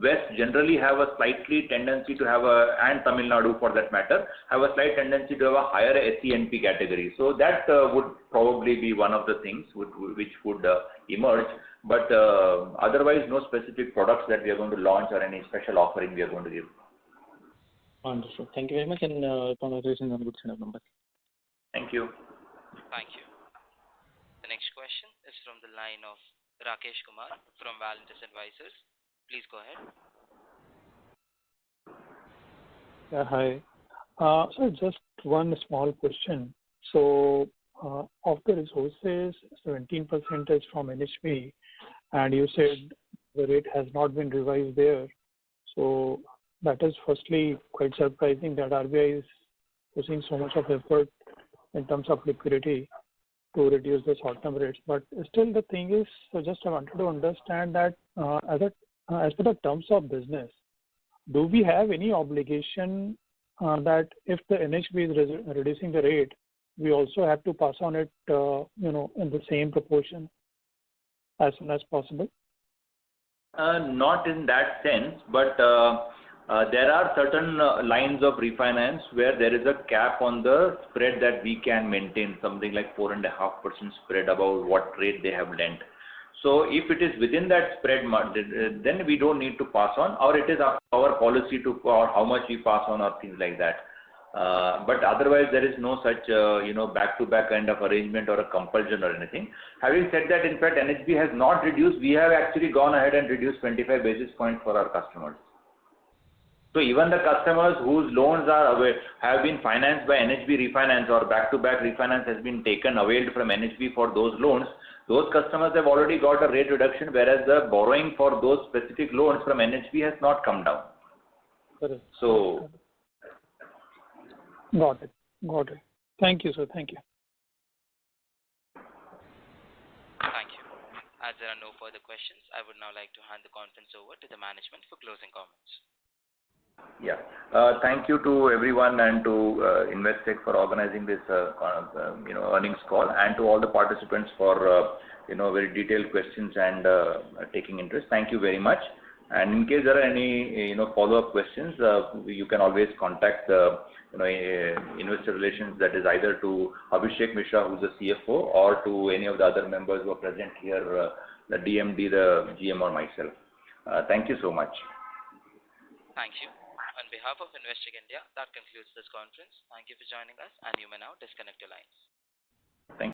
West generally have a slightly tendency to have and Tamil Nadu for that matter, have a slight tendency to have a higher SENP category. So that would probably be one of the things which would emerge. But otherwise, no specific products that we are going to launch or any special offering we are going to give. Understood. Thank you very much, and congratulations on a good set of numbers. Thank you. Thank you. The next question is from the line of Rakesh Kumar from Valentis Advisors. Please go ahead. Yeah, hi. So just one small question. So of the resources, 17% is from NHB, and you said the rate has not been revised there. So that is firstly quite surprising that RBI is putting so much of effort in terms of liquidity to reduce the short-term rates. But still the thing is, so just I wanted to understand that as per the terms of business, do we have any obligation that if the NHB is reducing the rate, we also have to pass on it, in the same proportion as soon as possible? Not in that sense, but there are certain lines of refinance where there is a cap on the spread that we can maintain, something like 4.5% spread above what rate they have lent. So if it is within that spread, then we don't need to pass on, or it is our policy to, or how much we pass on or things like that. But otherwise, there is no such, back-to-back kind of arrangement or a compulsion or anything. Having said that, in fact, NHB has not reduced. We have actually gone ahead and reduced 25 basis points for our customers. So even the customers whose loans have been financed by NHB refinance or back-to-back refinance has been taken availed from NHB for those loans, those customers have already got a rate reduction, whereas the borrowing for those specific loans from NHB has not come down. Correct. So. Got it. Thank you, sir. Thank you. Thank you. As there are no further questions, I would now like to hand the conference over to the management for closing comments. Yeah. Thank you to everyone and to Investec for organizing this earnings call, and to all the participants for very detailed questions and taking interest. Thank you very much. And in case there are any follow-up questions, you can always contact the investor relations, that is either to Abhishek Mishra, who's the CFO, or to any of the other members who are present here, the DMD, the GM, or myself. Thank you so much. Thank you. On behalf of Investec India, that concludes this conference. Thank you for joining us, and you may now disconnect your lines. Thank you.